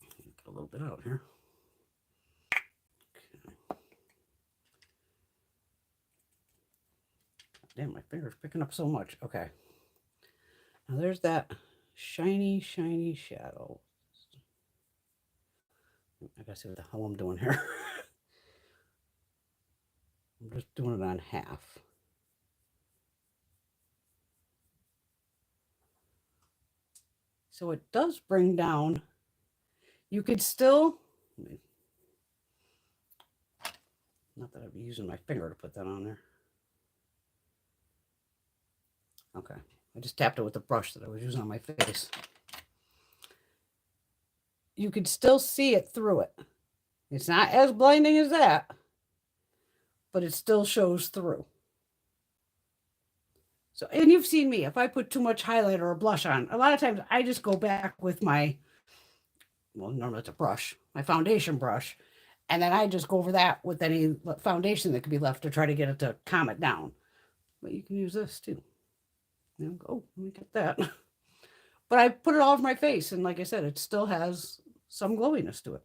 Get a little bit out here. Okay. Damn, my finger's picking up so much. Okay. Now there's that shiny, shiny shadow. I gotta see what the hell I'm doing here. I'm just doing it on half. So it does bring down, you could still, not that I'd be using my finger to put that on there. Okay, I just tapped it with the brush that I was using on my face. You could still see it through it. It's not as blinding as that, but it still shows through. So, and you've seen me, if I put too much highlighter or blush on, a lot of times I just go back with my, well, normally it's a brush, my foundation brush, and then I just go over that with any foundation that could be left to try to get it to calm it down. But you can use this too. Oh, let me get that. But I put it all over my face, and like I said, it still has some glowiness to it.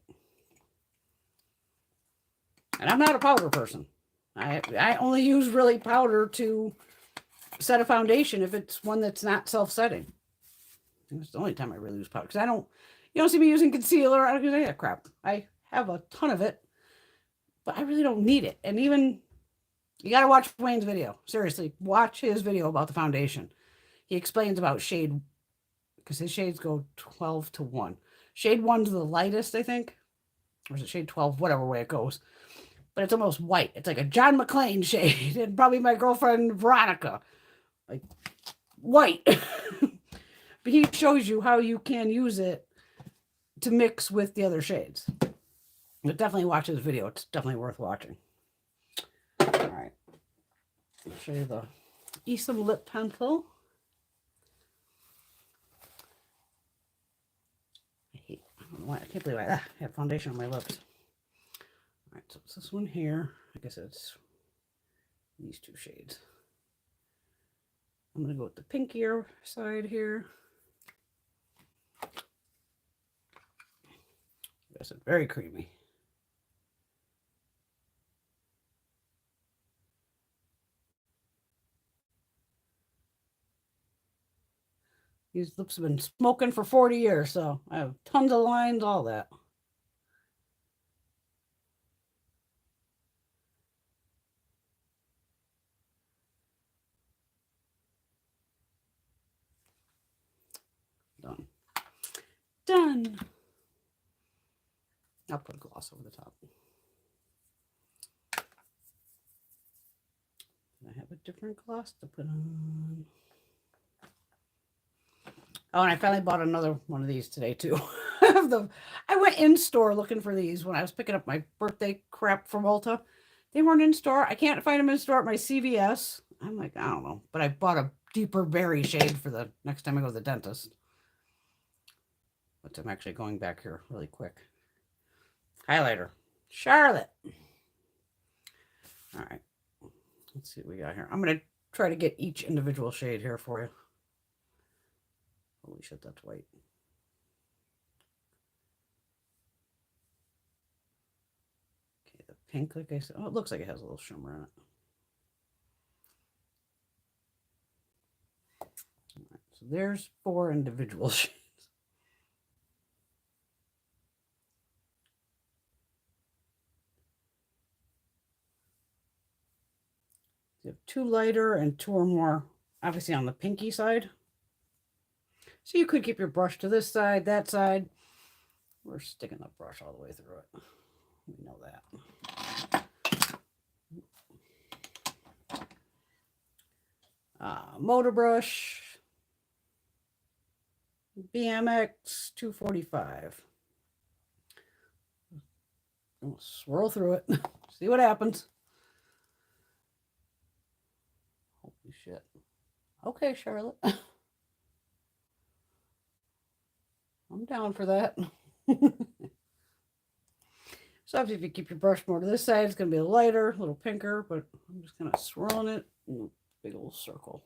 And I'm not a powder person. I only use really powder to set a foundation if it's one that's not self-setting. It's the only time I really use powder, because you don't see me using concealer. I don't use any of that crap. I have a ton of it, but I really don't need it. And even, you got to watch Wayne's video. Seriously, watch his video about the foundation. He explains about shade, because his shades go 12 to 1. Shade 1's the lightest, I think. Or is it shade 12? Whatever way it goes. But it's almost white. It's like a John McClane shade. And probably my girlfriend, Veronica. Like, white. But he shows you how you can use it to mix with the other shades. But definitely watch his video. It's definitely worth watching. All right. I'll show you the Esom lip pencil. I can't believe I have foundation on my lips. All right, so it's this one here. I guess it's these two shades. I'm going to go with the pinkier side here. That's very creamy. These lips have been smoking for 40 years, so I have tons of lines, all that. Done. Done. I'll put a gloss over the top. I have a different gloss to put on. Oh, and I finally bought another one of these today, too. I went in store looking for these when I was picking up my birthday crap from Ulta. They weren't in store. I can't find them in store at my CVS. I'm like, I don't know. But I bought a deeper berry shade for the next time I go to the dentist. But I'm actually going back here really quick. Highlighter. Charlotte. All right. Let's see what we got here. I'm going to try to get each individual shade here for you. Holy shit, that's white. Okay, the pink, like I said. Oh, it looks like it has a little shimmer in it. All right, so there's 4 individual shades. You have 2 lighter and 2 or more, obviously on the pinky side. So you could keep your brush to this side, that side. We're sticking the brush all the way through it. We know that. MODA brush. BMX 245. We'll swirl through it. See what happens. Holy shit. Okay, Charlotte. I'm down for that. So if you keep your brush more to this side, it's going to be a lighter, a little pinker, but I'm just kind of swirling it in a big old circle.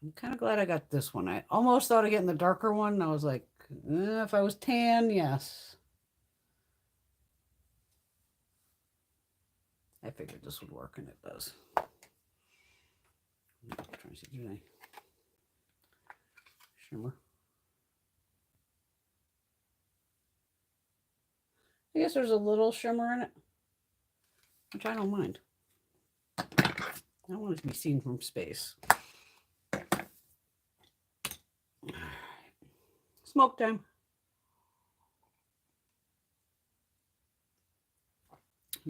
I'm kind of glad I got this one. I almost thought of getting the darker one. I was like, if I was tan, yes. I figured this would work, and it does. I'm trying to see, do I shimmer? I guess there's a little shimmer in it, which I don't mind. I don't want it to be seen from space. Smoke time.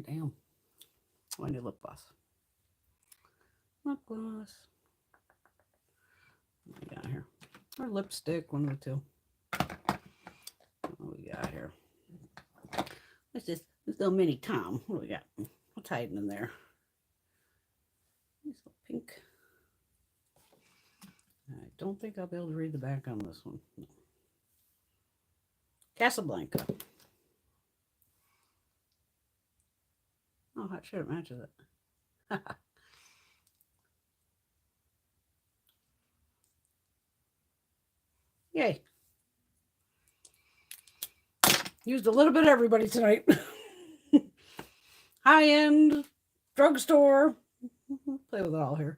Damn. Oh, I need lip gloss. Lip gloss. What do we got here? Or lipstick, one of the two. What do we got here? What's this? This little mini Tom. What do we got? What's hiding in there? This little pink. I don't think I'll be able to read the back on this one. No. Casablanca. Oh, hot shit, it matches it. Yay. Used a little bit of everybody tonight. High-end, drugstore. Play with it all here.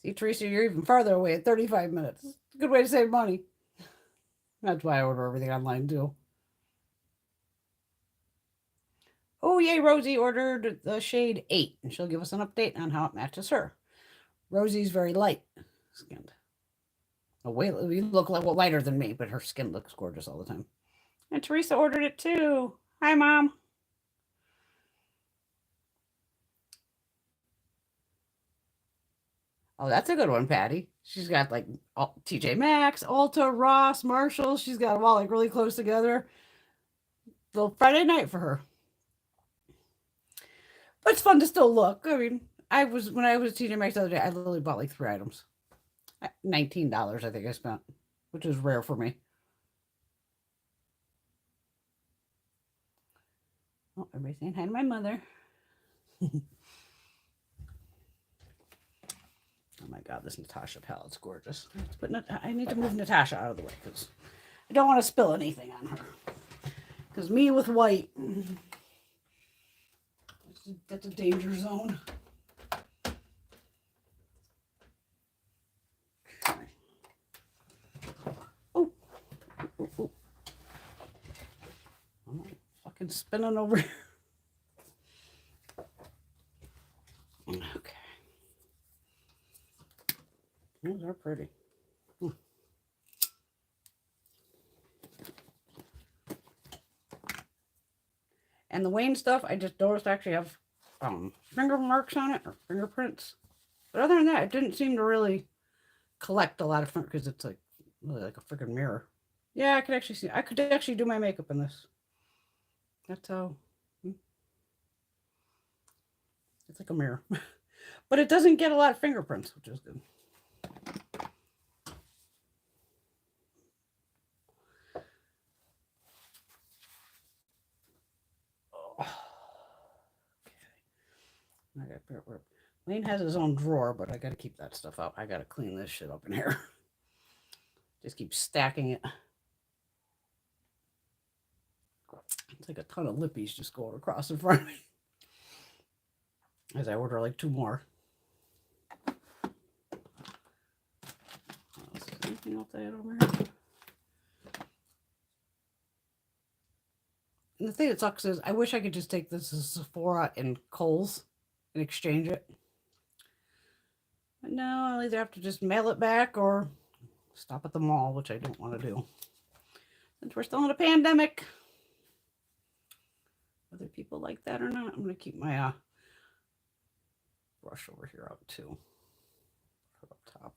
See, Teresa, you're even farther away at 35 minutes. It's a good way to save money. That's why I order everything online, too. Oh, yay, Rosie ordered the shade 8, and she'll give us an update on how it matches her. Rosie's very light skinned. Oh, wait, you look like lighter than me, but her skin looks gorgeous all the time. And Teresa ordered it, too. Hi, Mom. Oh, that's a good one, Patty. She's got like TJ Maxx, Ulta, Ross, Marshalls. She's got them all like really close together. Little Friday night for her. But it's fun to still look. I mean, when I was at TJ Maxx the other day, I literally bought like 3 items. $19, I think I spent, which is rare for me. Oh, everybody's saying hi to my mother. Oh my God, this Natasha palette's gorgeous. I need to move Natasha out of the way because I don't want to spill anything on her. Because me with white, that's a danger zone. Okay. Oh, I'm fucking spinning over here. Okay. Those are pretty. And the Wayne stuff, I just noticed actually have finger marks on it, or fingerprints. But other than that, it didn't seem to really collect a lot of fingers, because it's like really like a freaking mirror. Yeah, I could actually see. I could actually do my makeup in this. That's how. It's like a mirror. But it doesn't get a lot of fingerprints, which is good. I got Wayne has his own drawer, but I got to keep that stuff up. I got to clean this shit up in here. Just keep stacking it. It's like a ton of lippies just going across in front of me as I order like 2 more. Anything else I had over here? And the thing that sucks is I wish I could just take this to Sephora and Kohl's and exchange it. But no, I'll either have to just mail it back or stop at the mall, which I don't want to do. Since we're still in a pandemic. Whether people like that or not, I'm going to keep my brush over here out too. Put up top.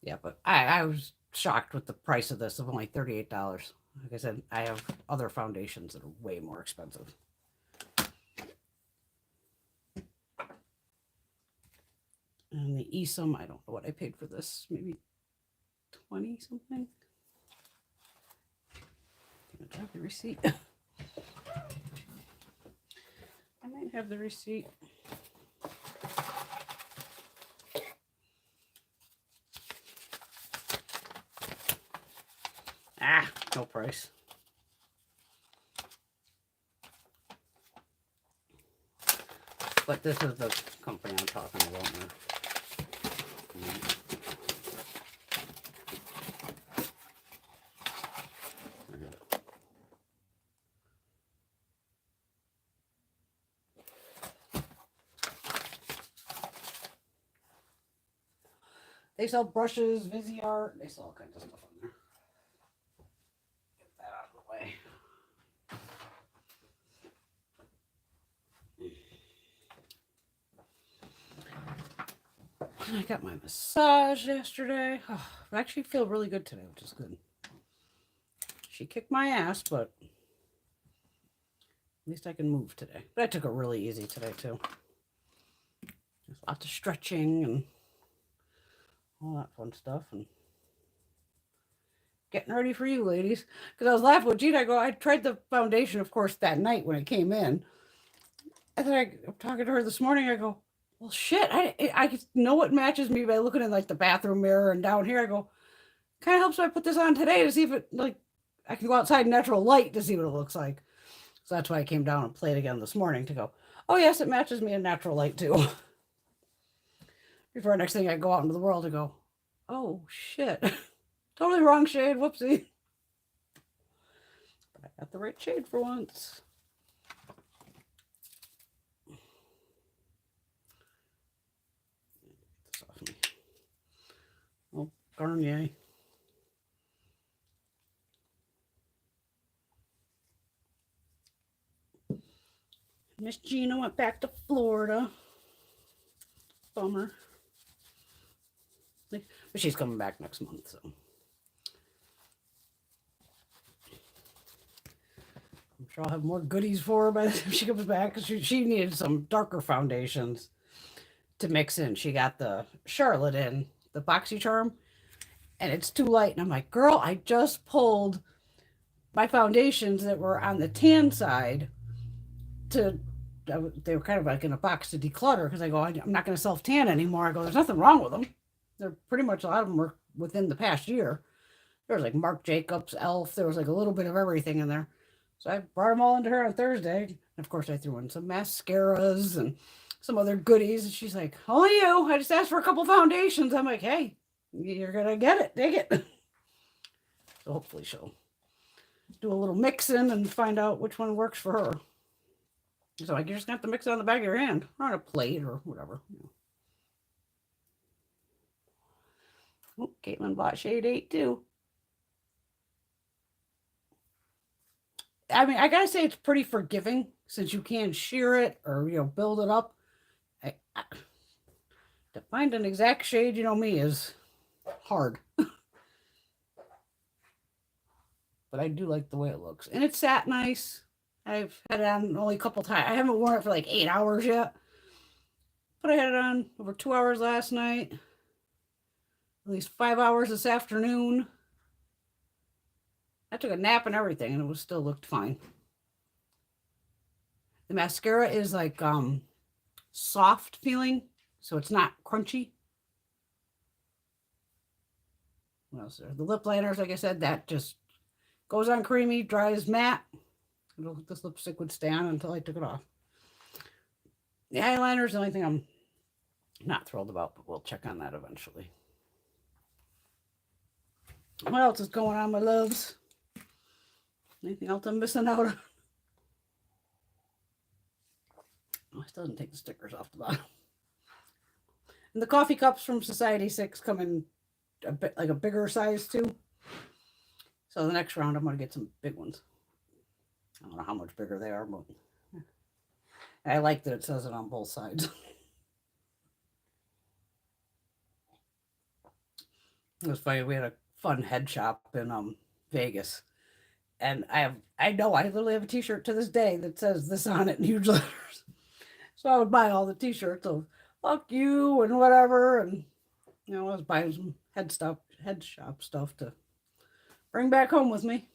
Yeah, but I was shocked with the price of this of only $38. Like I said, I have other foundations that are way more expensive. And the Esom, I don't know what I paid for this. Maybe 20 something. Do I have the receipt? I might have the receipt. Ah, no price. But this is the company I'm talking about now. They sell brushes, Viseart. They sell all kinds of stuff on there. Get that out of the way. I got my massage yesterday. Oh, I actually feel really good today, which is good. She kicked my ass, but at least I can move today. But I took it really easy today, too. There's lots of stretching and all that fun stuff. And getting ready for you, ladies. Because I was laughing with Gina. I tried the foundation, of course, that night when it came in. And then I'm talking to her this morning. I go, well, shit, I know what matches me by looking in like the bathroom mirror and down here. I go, kind of helps if I put this on today to see if it, like, I can go outside in natural light to see what it looks like. So that's why I came down and played again this morning to go, oh, yes, it matches me in natural light too. Before next thing I go out into the world to go, oh, shit. Totally wrong shade. Whoopsie. But I got the right shade for once. Get this off me. Oh, Garnier. Miss Gina went back to Florida. Bummer. But she's coming back next month, so. I'm sure I'll have more goodies for her by the time she comes back. She needed some darker foundations to mix in. She got the Charlotte in, the BoxyCharm, and it's too light. And I'm like, girl, I just pulled my foundations that were on the tan side to, they were kind of like in a box to declutter because I go, I'm not going to self tan anymore. I go, there's nothing wrong with them. They're pretty much, a lot of them were within the past year. There was like Marc Jacobs, Elf. There was like a little bit of everything in there. So I brought them all into her on Thursday. And of course, I threw in some mascaras and some other goodies. And she's like, only you. I just asked for a couple foundations. I'm like, hey, you're going to get it. Dig it. So hopefully she'll do a little mixing and find out which one works for her. So like, you're just going to have to mix it on the back of your hand or on a plate or whatever. Oh, Caitlin bought shade 8 too. I mean, I gotta say it's pretty forgiving since you can shear it or build it up. To find an exact shade, me, is hard. But I do like the way it looks, and it sat nice. I've had it on only a couple times. I haven't worn it for like 8 hours yet, but I had it on over 2 hours last night. At least 5 hours this afternoon. I took a nap and everything, and it still looked fine. The mascara is like soft feeling, so it's not crunchy. What else there? The lip liners, like I said, that just goes on creamy, dries matte. This lipstick would stay on until I took it off. The eyeliner is the only thing I'm not thrilled about, but we'll check on that eventually. What else is going on, my loves? Anything else I'm missing out on? Oh, I still didn't take the stickers off the bottom. And the coffee cups from Society 6 come in a bit like a bigger size too. So the next round I'm going to get some big ones. I don't know how much bigger they are, but I like that it says it on both sides. It was funny. We had a fun head shop in Vegas, and I know I literally have a T-shirt to this day that says this on it in huge letters. So I would buy all the T-shirts of "fuck you" and whatever, and I was buying some head shop stuff to bring back home with me.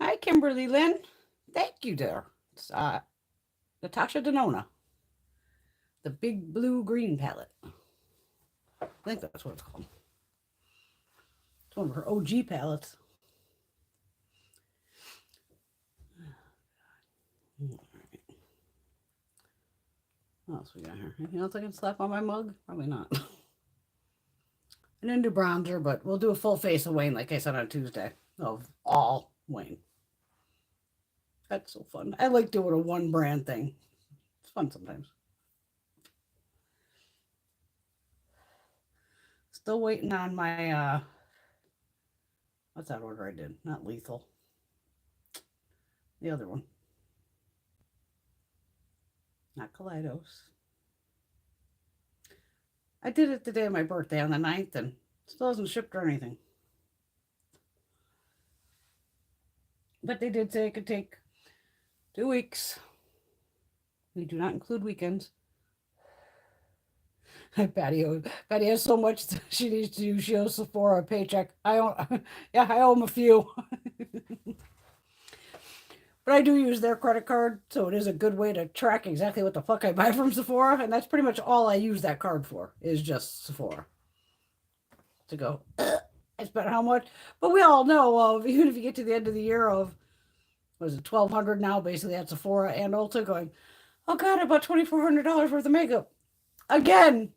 Hi, Kimberly Lynn. Thank you, dear. It's Natasha Denona, the big blue green palette. I think that's what it's called. It's one of her OG palettes. What else we got here? Anything else I can slap on my mug? Probably not. I didn't do bronzer, but we'll do a full face of Wayne, like I said on Tuesday, of all Wayne. That's so fun. I like doing a one brand thing. It's fun sometimes. Still waiting on my what's that order I did? Not lethal. The other one. Not Kaleidos. I did it the day of my birthday on the 9th and still hasn't shipped or anything. But they did say it could take 2 weeks. We do not include weekends. Patty has so much she needs to do. She owes Sephora a paycheck. I owe him a few. But I do use their credit card, so it is a good way to track exactly what the fuck I buy from Sephora, and that's pretty much all I use that card for, is just Sephora. To go, I spent how much? But we all know of, even if you get to the end of the year of, what is it, $1,200 now, basically at Sephora and Ulta, going, oh god, I bought $2,400 worth of makeup. Again!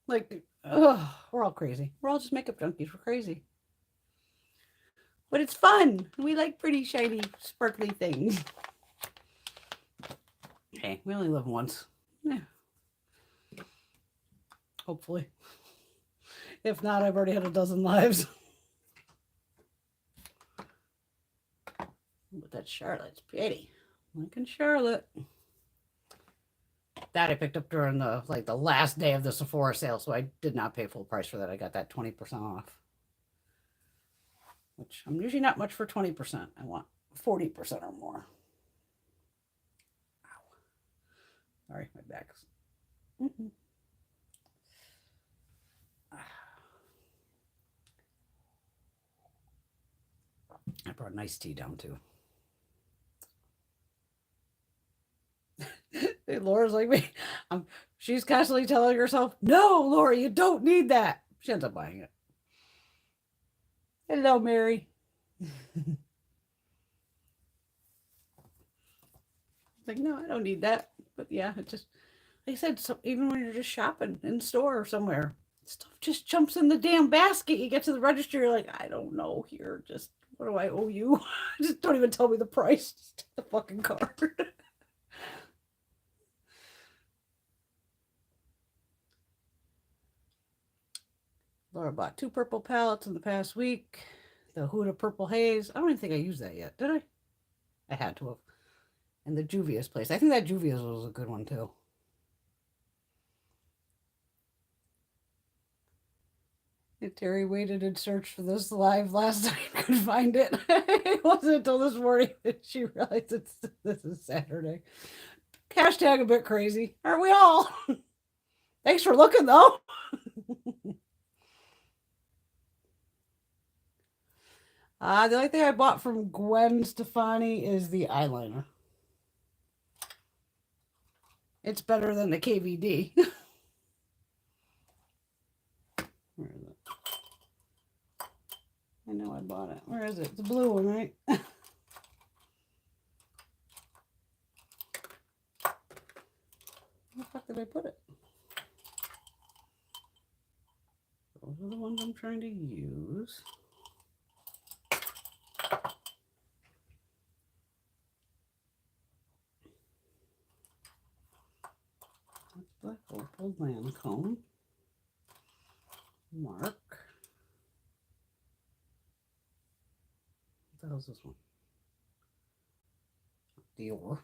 Like, ugh, we're all crazy. We're all just makeup junkies. We're crazy. But it's fun. We like pretty, shiny, sparkly things. Hey, we only live once. Yeah. Hopefully. If not, I've already had a dozen lives. But that Charlotte's pretty. Lincoln Charlotte. That I picked up during the last day of the Sephora sale, so I did not pay full price for that. I got that 20% off. Which I'm usually not much for 20%. I want 40% or more. Ow. Sorry, my back's. I brought an iced tea down too. Laura's like me. She's constantly telling herself, no, Laura, you don't need that. She ends up buying it. Hello, Mary. Like, no, I don't need that. But yeah, it just, like I said, so even when you're just shopping in store or somewhere, stuff just jumps in the damn basket. You get to the register, you're like, I don't know here. Just, what do I owe you? Just don't even tell me the price. Just take the fucking card. Laura bought 2 purple palettes in the past week. The Huda Purple Haze. I don't even think I used that yet, did I? I had to have. And the Juvia's place. I think that Juvia's was a good one too. And Terry waited and searched for this live last night. Couldn't find it. It wasn't until this morning that she realized this is Saturday. Hashtag a bit crazy. Aren't we all? Thanks for looking though. The only thing I bought from Gwen Stefani is the eyeliner. It's better than the KVD. Where is it? I know I bought it. Where is it? It's a blue one, right? Where the fuck did I put it? Those are the ones I'm trying to use. The Opal Lancome. Mark. What the hell is this one? Dior.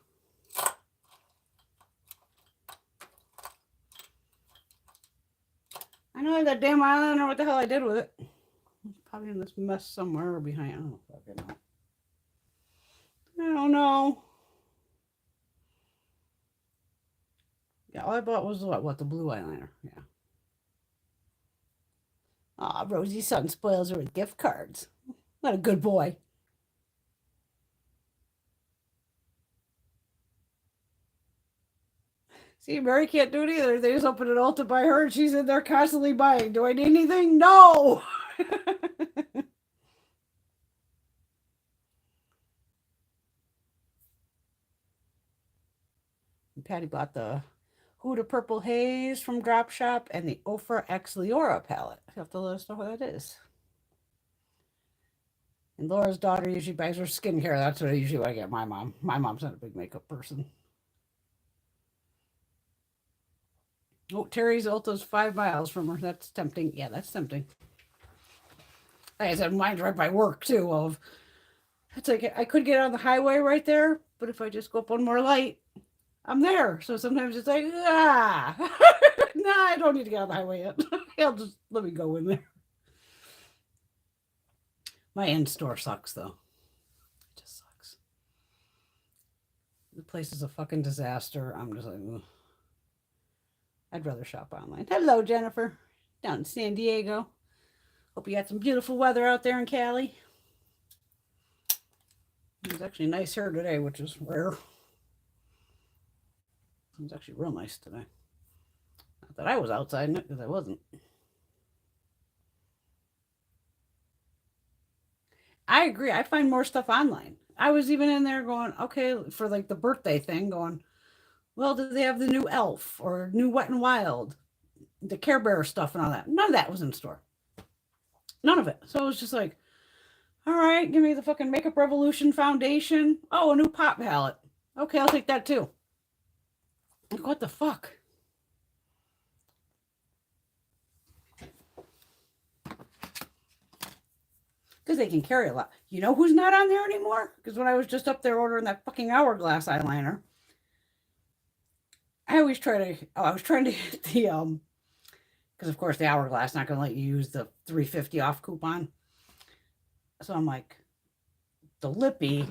know I had that damn eyeliner. I don't know what the hell I did with it. It's probably in this mess somewhere behind. I don't fucking know. I don't know. Yeah, all I bought was what? The blue eyeliner. Yeah. Aw, Rosie's son spoils her with gift cards. What a good boy. See, Mary can't do it either. They just open an Ulta by her and she's in there constantly buying. Do I need anything? No! Patty bought the Huda Purple Haze from Drop Shop and the Ofra X Leora palette. You have to let us know what that is. And Laura's daughter usually buys her skincare. That's what I usually get my mom. My mom's not a big makeup person. Oh, Terry's Ulta's 5 miles from her. That's tempting. Yeah, that's tempting. Like I said, mine's right by work too. It's like I could get on the highway right there, but if I just go up one more light, I'm there. So sometimes it's like, nah, I don't need to get on the highway yet. I'll just let me go in there. My in-store sucks though. It just sucks. The place is a fucking disaster. I'm just like, ugh. I'd rather shop online. Hello, Jennifer, down in San Diego. Hope you got some beautiful weather out there in Cali. It was actually nice here today, which is rare. It was actually real nice today. Not that I was outside in it, because I wasn't. I agree. I find more stuff online. I was even in there going, okay, for like the birthday thing, going, well, do they have the new Elf or new Wet and Wild, the Care Bear stuff and all that? None of that was in store. None of it. So it was just like, all right, give me the fucking Makeup Revolution foundation. Oh, a new pop palette. Okay, I'll take that too. Like, what the fuck? Because they can carry a lot. You know who's not on there anymore? Because when I was just up there ordering that fucking Hourglass eyeliner, I was trying to hit the, because of course the Hourglass not going to let you use the $3.50 off coupon. So I'm like, the Lippy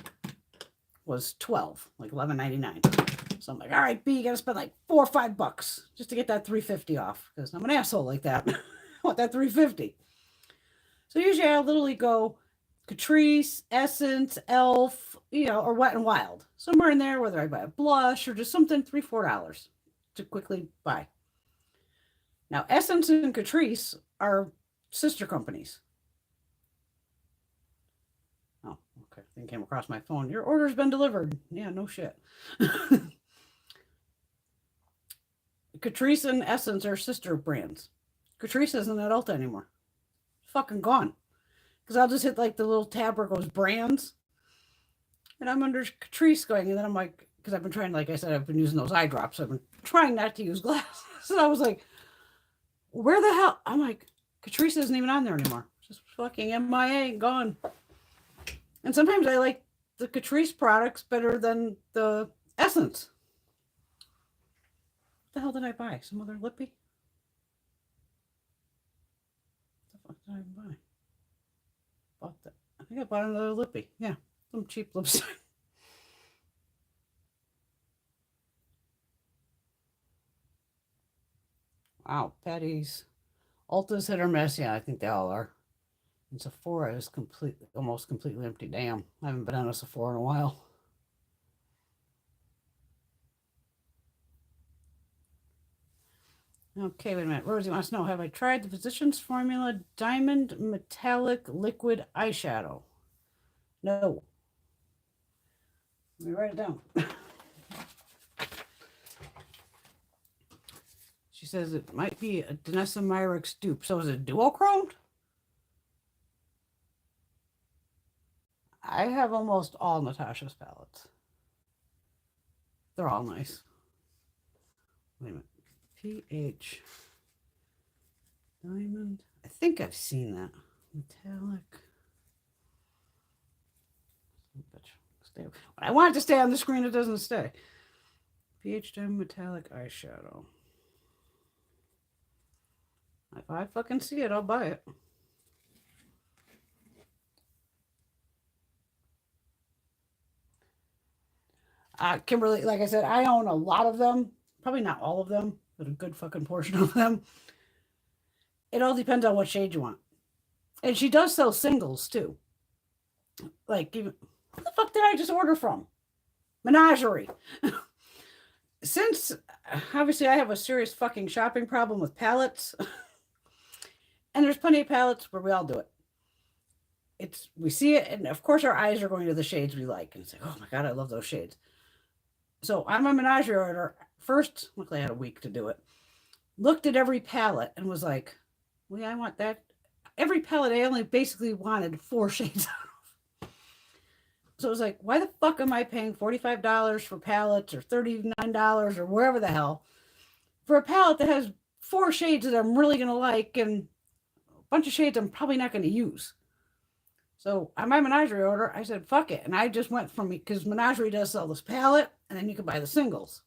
was $12, like $11.99. So I'm like, all right, B, you got to spend like $4 or $5 just to get that $3.50 off, because I'm an asshole like that. I want that $3.50. So usually I literally go Catrice, Essence, Elf, or Wet and Wild. Somewhere in there, whether I buy a blush or just something, $3, $4 to quickly buy. Now, Essence and Catrice are sister companies. Oh, okay. Thing came across my phone. Your order's been delivered. Yeah, no shit. Catrice and Essence are sister brands. Catrice isn't at Ulta anymore. Fucking gone. Because I'll just hit like the little tab where it goes brands. And I'm under Catrice going. And then I'm like, because I've been trying, like I said, I've been using those eye drops. So I've been trying not to use glasses. So I was like, where the hell? I'm like, Catrice isn't even on there anymore. Just fucking MIA, gone. And sometimes I like the Catrice products better than the Essence. What the hell did I buy? Some other lippy? What the fuck did I buy? Bought that. I think I bought another lippy. Yeah, some cheap lipstick. Wow, Patty's. Ulta's hit or miss. Yeah, I think they all are. And Sephora is almost completely empty. Damn, I haven't been on a Sephora in a while. Okay, wait a minute. Rosie wants to know, have I tried the Physicians Formula Diamond Metallic Liquid Eyeshadow? No. Let me write it down. She says it might be a Danessa Myricks dupe. So is it duochrome? I have almost all Natasha's palettes. They're all nice. Wait a minute. PH Diamond. I think I've seen that. Metallic. Stay. When I want it to stay on the screen, it doesn't stay. PH Diamond Metallic Eyeshadow. If I fucking see it, I'll buy it. Kimberly, like I said, I own a lot of them. Probably not all of them, but a good fucking portion of them. It all depends on what shade you want. And she does sell singles too. Like, even, what the fuck did I just order from? Menagerie. Since, obviously, I have a serious fucking shopping problem with palettes. And there's plenty of palettes where we all do it. We see it, and of course our eyes are going to the shades we like. And it's like, oh my God, I love those shades. So I'm a menagerie order. First, luckily I had a week to do it. Looked at every palette and was like, well, yeah, I want that. Every palette I only basically wanted 4 shades of. So it was like, why the fuck am I paying $45 for palettes or $39 or wherever the hell for a palette that has 4 shades that I'm really going to like and a bunch of shades I'm probably not going to use. So on my menagerie order, I said, fuck it. And I just went from, because menagerie does sell this palette and then you can buy the singles.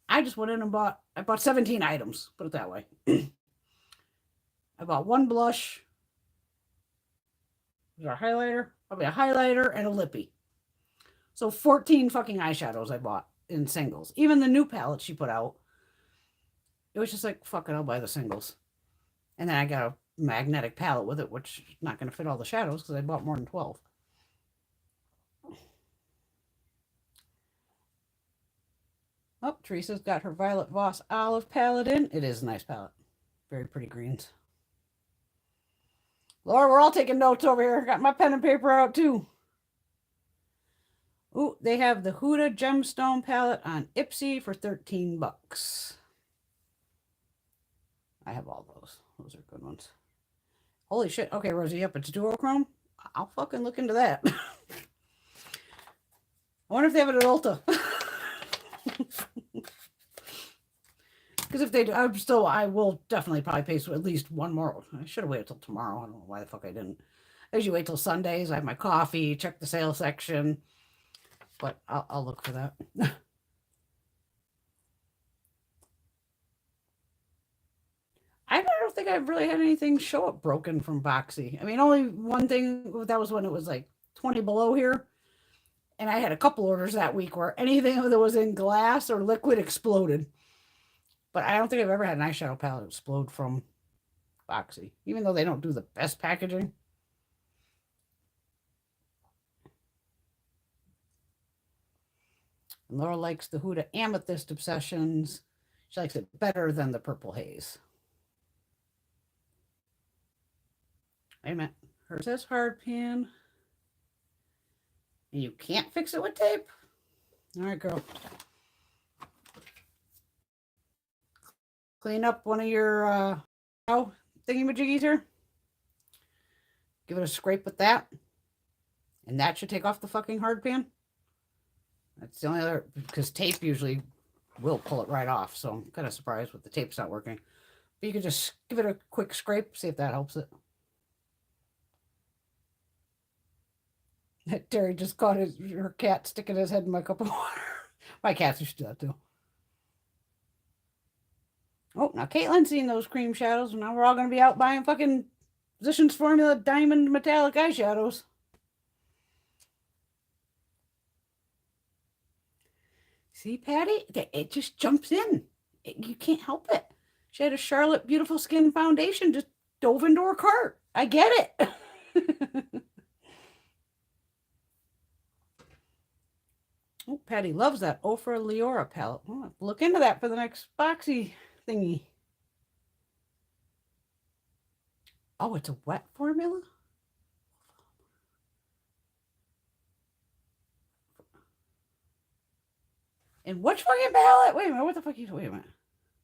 I just went in and bought 17 items, put it that way. I bought 1 blush. There's a highlighter, probably a highlighter and a lippy. So 14 fucking eyeshadows I bought in singles. Even the new palette she put out, it was just like, fuck it, I'll buy the singles. And then I got a magnetic palette with it, which is not going to fit all the shadows because I bought more than 12. Oh, Teresa's got her Violet Voss Olive palette in. It is a nice palette. Very pretty greens. Laura, we're all taking notes over here. Got my pen and paper out too. Ooh, they have the Huda Gemstone palette on Ipsy for $13. I have all those. Those are good ones. Holy shit. Okay, Rosie, yep, it's duochrome. I'll fucking look into that. I wonder if they have it at Ulta. Because if they do, I will definitely probably pay at least one more. I should have waited till tomorrow. I don't know why the fuck I didn't. I usually wait till Sundays. I have my coffee, check the sale section. But I'll look for that. I don't think I've really had anything show up broken from Boxy. I mean, only one thing, that was when it was like 20 below here. And I had a couple orders that week where anything that was in glass or liquid exploded. But I don't think I've ever had an eyeshadow palette explode from Boxy, even though they don't do the best packaging. And Laura likes the Huda Amethyst Obsessions. She likes it better than the Purple Haze. Wait a minute. Hers says hard pan. And you can't fix it with tape? All right, girl. Clean up one of your thingy-majiggies here. Give it a scrape with that. And that should take off the fucking hard pan. That's the only other, because tape usually will pull it right off. So I'm kind of surprised with the tape's not working. But you can just give it a quick scrape, see if that helps it. Terry just caught her cat sticking his head in my cup of water. My cats used to do that too. Oh, now Caitlin's seen those cream shadows. And now we're all going to be out buying fucking Physicians Formula Diamond Metallic eyeshadows. See, Patty? It just jumps in. You can't help it. She had a Charlotte Beautiful Skin Foundation, just dove into her cart. I get it. Oh, Patty loves that Ofra Leora palette. Oh, look into that for the next Boxy thingy. Oh, it's a wet formula? And which fucking palette? Wait a minute, what the fuck are you, wait a minute.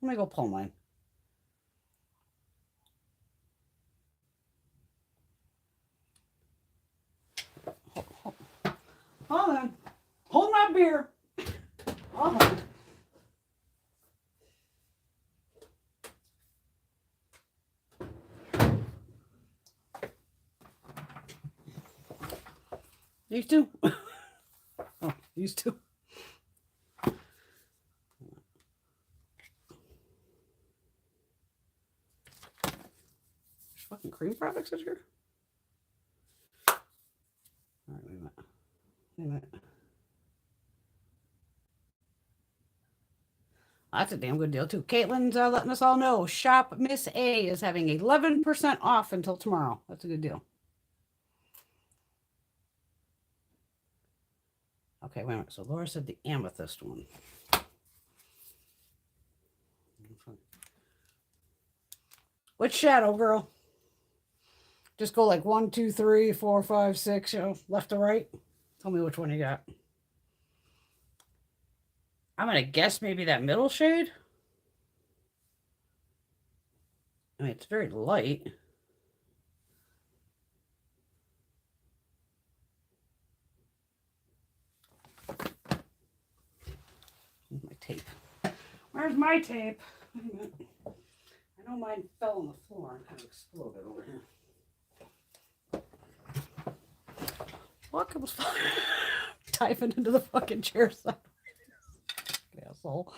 Let me go pull mine. Hold on. Hold my beer. Hold on. These two? Oh, these two. products in here? All right, wait a minute. Wait a minute. That's a damn good deal, too. Caitlin's letting us all know Shop Miss A is having 11% off until tomorrow. That's a good deal. Okay, wait a minute. So Laura said the amethyst one. Which shadow, girl? Just go like 1, 2, 3, 4, 5, 6, you know, left to right. Tell me which one you got. I'm going to guess maybe that middle shade. I mean, it's very light. Where's my tape? Where's my tape? I know mine fell on the floor and kind of exploded over here. Look, it was fine. Diving into the fucking chair side. Asshole.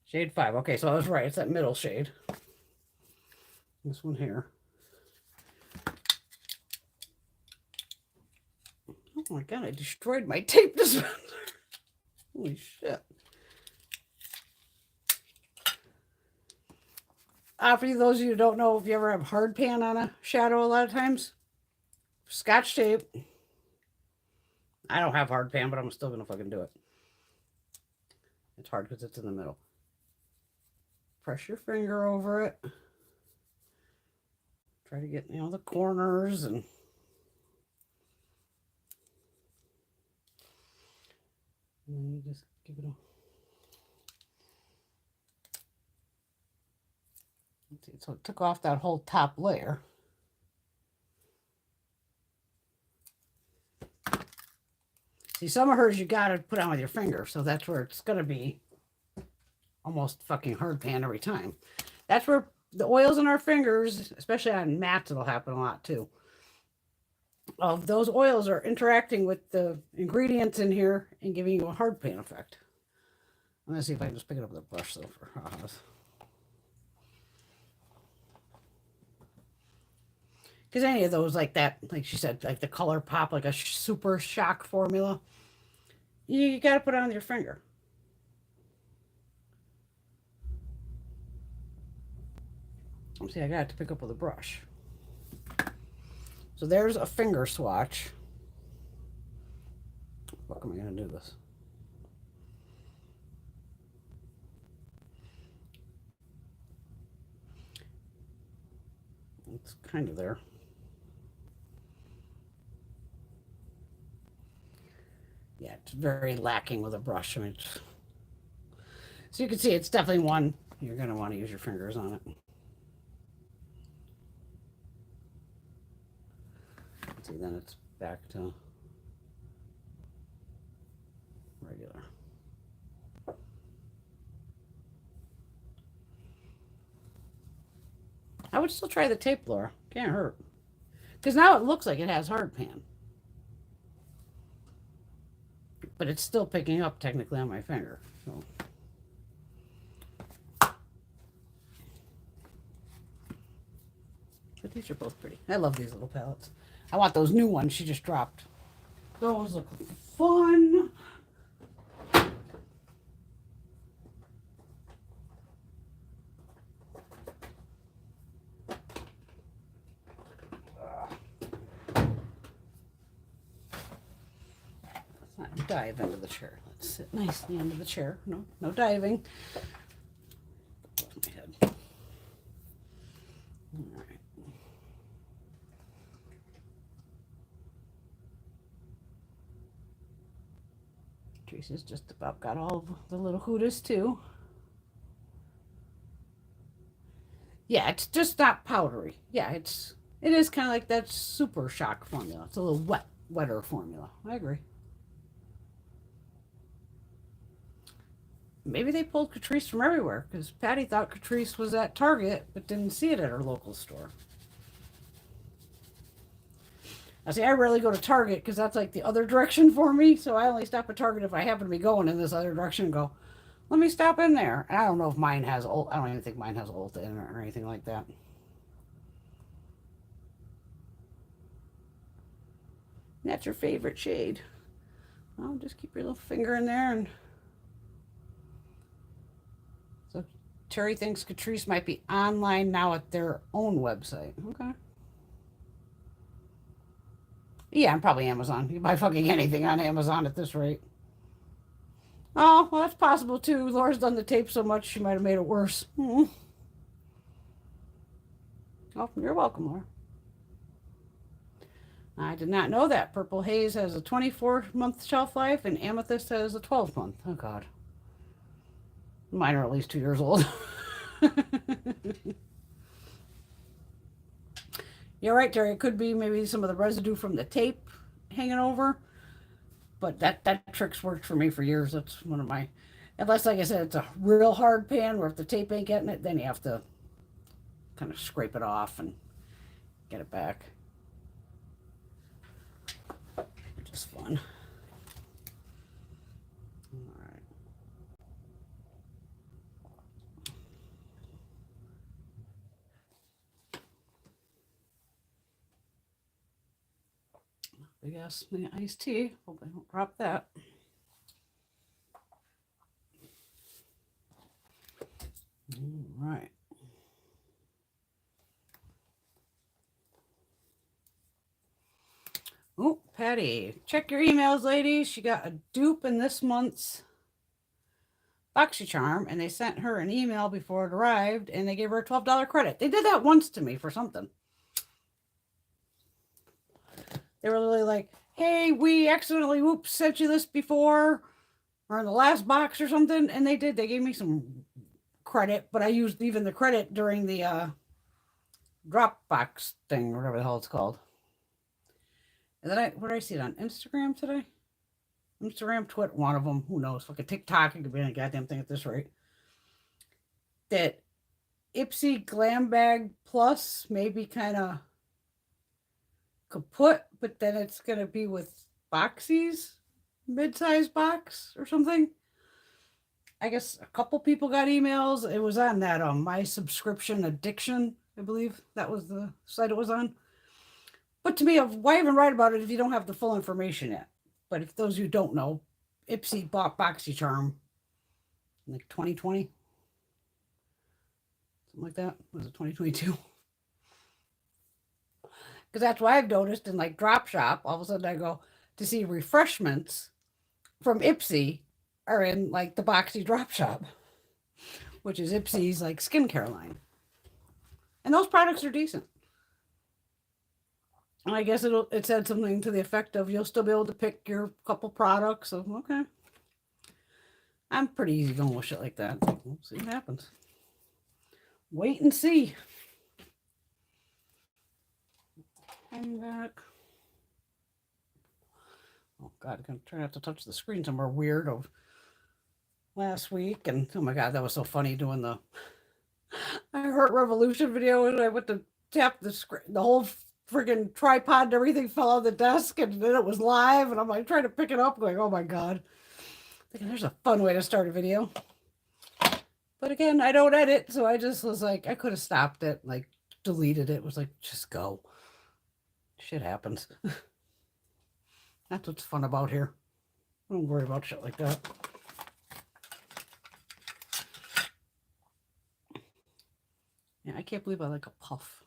Shade 5. Okay, so I was right. It's that middle shade. This one here. Oh my god, I destroyed my tape dispenser. Holy shit. For those of you who don't know, if you ever have hard pan on a shadow a lot of times, Scotch tape. I don't have hard pan, but I'm still going to fucking do it. It's hard because it's in the middle. Press your finger over it. Try to get, you know, the corners and then you just give it a... Let's see, so it took off that whole top layer. See, some of hers you got to put on with your finger, so that's where it's going to be almost fucking hard pan every time. That's where the oils in our fingers, especially on mattes, it'll happen a lot too. Those oils are interacting with the ingredients in here and giving you a hard pan effect. I'm going to see if I can just pick it up with a brush though for this. Because any of those like that, like she said, like the Color Pop, like a super shock formula, you got to put it on your finger. See, I got to pick up with a brush. So there's a finger swatch. What am I going to do this? It's kind of there. Yeah, it's very lacking with a brush. I mean, so you can see it's definitely one you're going to want to use your fingers on it. See, then it's back to regular. I would still try the tape, Laura. Can't hurt. Because now it looks like it has hard pan. But it's still picking up technically on my finger. So. But these are both pretty. I love these little palettes. I want those new ones she just dropped. Those look fun. Dive into the chair. Let's sit nicely into the chair. No, no diving. My head. All right. Teresa's just about got all the little hoodas too. Yeah, it's just not powdery. Yeah, it is kind of like that super shock formula. It's a little wetter formula. I agree. Maybe they pulled Catrice from everywhere because Patty thought Catrice was at Target but didn't see it at her local store. I see, I rarely go to Target because that's like the other direction for me. So I only stop at Target if I happen to be going in this other direction and go, Let me stop in there. And I don't know if mine has Ulta. I don't even think mine has Ulta in it or anything like that. That's your favorite shade. Well, just keep your little finger in there. And so Terry thinks Catrice might be online now at their own website. Okay. Yeah, and probably Amazon. You can buy fucking anything on Amazon at this rate. Oh, well, that's possible too. Laura's done the tape so much, she might have made it worse. Oh, you're welcome, Laura. I did not know that. Purple Haze has a 24-month shelf life and Amethyst has a 12-month. Oh, God. Mine are at least 2 years old. You're right, Terry. It could be maybe some of the residue from the tape hanging over. But that trick's worked for me for years. That's one of my... Unless, like I said, it's a real hard pan where if the tape ain't getting it, then you have to kind of scrape it off and get it back. Which is fun. All right. Big ass iced tea. Hope I don't drop that. All right. Oh, Patty. Check your emails, ladies. She got a dupe in this month's BoxyCharm, and they sent her an email before it arrived, and they gave her a $12 credit. They did that once to me for something. They were literally like, hey, we accidentally, sent you this before, or in the last box or something, and they did. They gave me some credit, but I used even the credit during the Dropbox thing, or whatever the hell it's called. And then where did I see it on Instagram today? Instagram, Twitter, one of them. Who knows? Like a TikTok, it could be any goddamn thing at this rate. That Ipsy Glam Bag Plus maybe kind of kaput, but then it's going to be with Boxies, mid-size box or something. I guess a couple people got emails. It was on that My Subscription Addiction, I believe that was the site it was on. But to me, why even write about it if you don't have the full information yet? But if those of you don't know, Ipsy bought BoxyCharm in like 2020. Something like that. Was it 2022? Because that's what I've noticed in like Drop Shop. All of a sudden I go to see refreshments from Ipsy are in like the Boxy Drop Shop, which is Ipsy's like skincare line. And those products are decent. And I guess it said something to the effect of you'll still be able to pick your couple products. So, okay. I'm pretty easy going with shit like that. We'll see what happens. Wait and see. I'm back. Oh, God, I'm going to try not to touch the screen somewhere weird of last week. And, oh, my God, that was so funny doing the I Heart Revolution video. And I went to tap the screen, the whole friggin' tripod and everything fell on the desk. And then it was live. And I'm like trying to pick it up going, oh, my God. Thinking there's a fun way to start a video. But again, I don't edit. So I just was like, I could have stopped it, like deleted it. It was like, just go. Shit happens. That's what's fun about here. I don't worry about shit like that. Yeah, I can't believe I like a puff.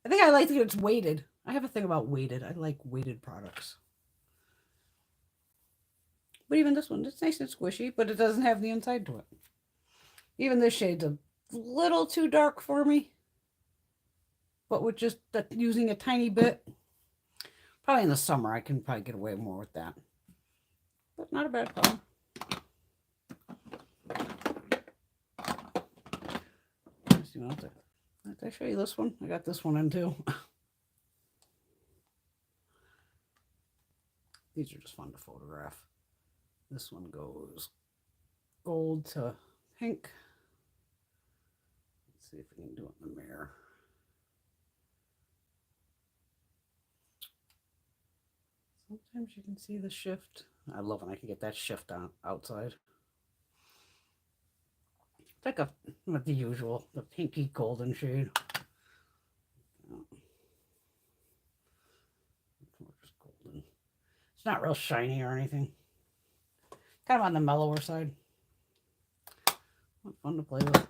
I think I like that it's weighted. I have a thing about weighted. I like weighted products. But even this one, it's nice and squishy, but it doesn't have the inside to it. Even this shade's a little too dark for me. But with just using a tiny bit, probably in the summer, I can probably get away more with that. But not a bad problem. Did I show you this one? I got this one in too. These are just fun to photograph. This one goes gold to pink. Let's see if we can do it in the mirror. Sometimes you can see the shift. I love when I can get that shift on outside. like a, not the usual, the pinky golden shade. Golden. It's not real shiny or anything. Kind of on the mellower side. Fun to play with.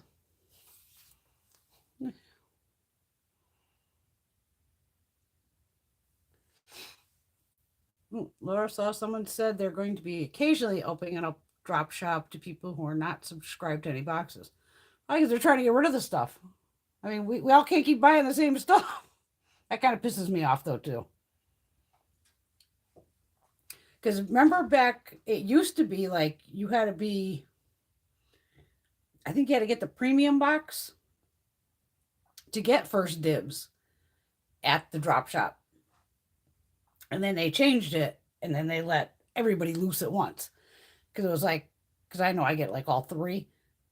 Laura saw someone said they're going to be occasionally opening up drop shop to people who are not subscribed to any boxes. Because they're trying to get rid of the stuff. I mean, we all can't keep buying the same stuff. That kind of pisses me off, though, too. Because remember back, it used to be like you had to be, I think you had to get the premium box to get first dibs at the drop shop. And then they changed it, and then they let everybody loose at once. Because it was like, because I know I get like all three.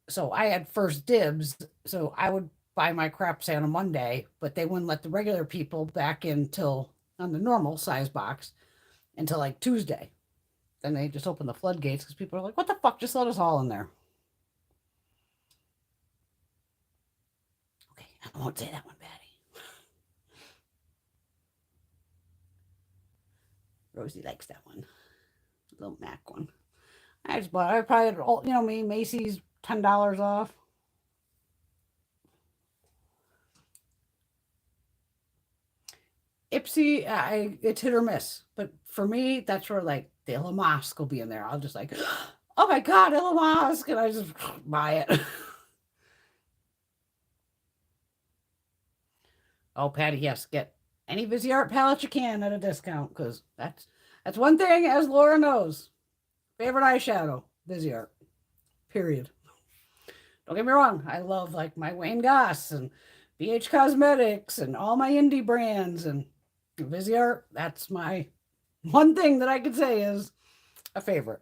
So I had first dibs. So I would buy my crap, say, on a Monday, but they wouldn't let the regular people back in till on the normal size box until like Tuesday. Then they just opened the floodgates because people are like, what the fuck? Just let us all in there. Okay, I won't say that one, Patty. Rosie likes that one. Little Mac one. I just bought, I probably had, you know me, Macy's $10 off. Ipsy, it's hit or miss. But for me, that's where like the Ilamask will be in there. I'll just like, oh my God, Ilamask. And I just buy it. Oh, Patty, yes, get any Viseart palette you can at a discount because that's one thing, as Laura knows. Favorite eyeshadow, Viseart. Period. Don't get me wrong. I love like my Wayne Goss and BH Cosmetics and all my indie brands and Viseart. That's my one thing that I could say is a favorite.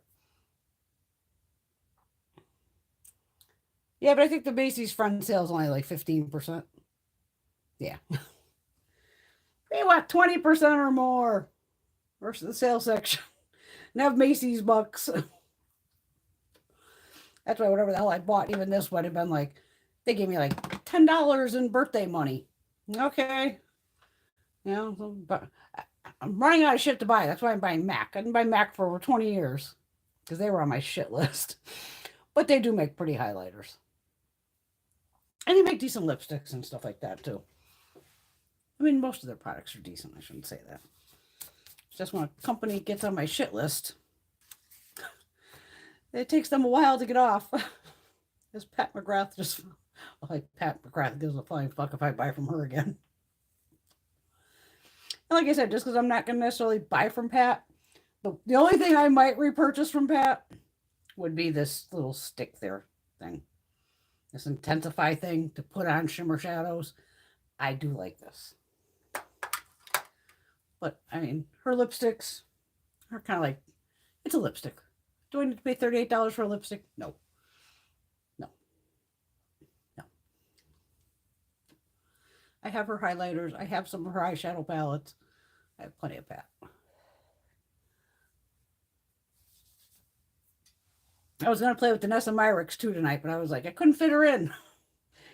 Yeah, but I think the Macy's front sale is only like 15%. Yeah. They want 20% or more versus the sale section. And have Macy's bucks. That's why whatever the hell I bought, even this would have been like, they gave me like $10 in birthday money. Okay. You know, but I'm running out of shit to buy. That's why I'm buying MAC. I didn't buy MAC for over 20 years because they were on my shit list. But they do make pretty highlighters. And they make decent lipsticks and stuff like that too. I mean, most of their products are decent. I shouldn't say that. It's just when a company gets on my shit list, it takes them a while to get off. This Pat McGrath just, like Pat McGrath gives a flying fuck if I buy from her again. And like I said, just because I'm not going to necessarily buy from Pat, the only thing I might repurchase from Pat would be this little stick there thing. This Intensify thing to put on shimmer shadows. I do like this. But, I mean, her lipsticks are kind of like, it's a lipstick. Do I need to pay $38 for a lipstick? No. No. No. I have her highlighters. I have some of her eyeshadow palettes. I have plenty of Pat. I was going to play with Denessa Myricks too tonight, but I was like, I couldn't fit her in.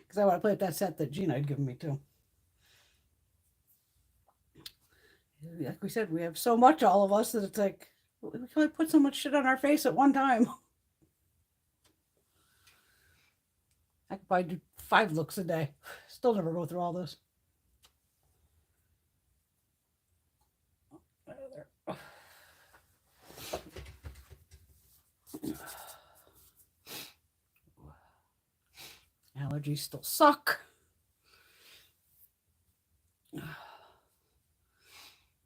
Because I want to play with that set that Gina had given me too. Like we said, we have so much, all of us, that it's like, we can only put so much shit on our face at one time. I could probably do 5 looks a day. Still never go through all this. Allergies still suck.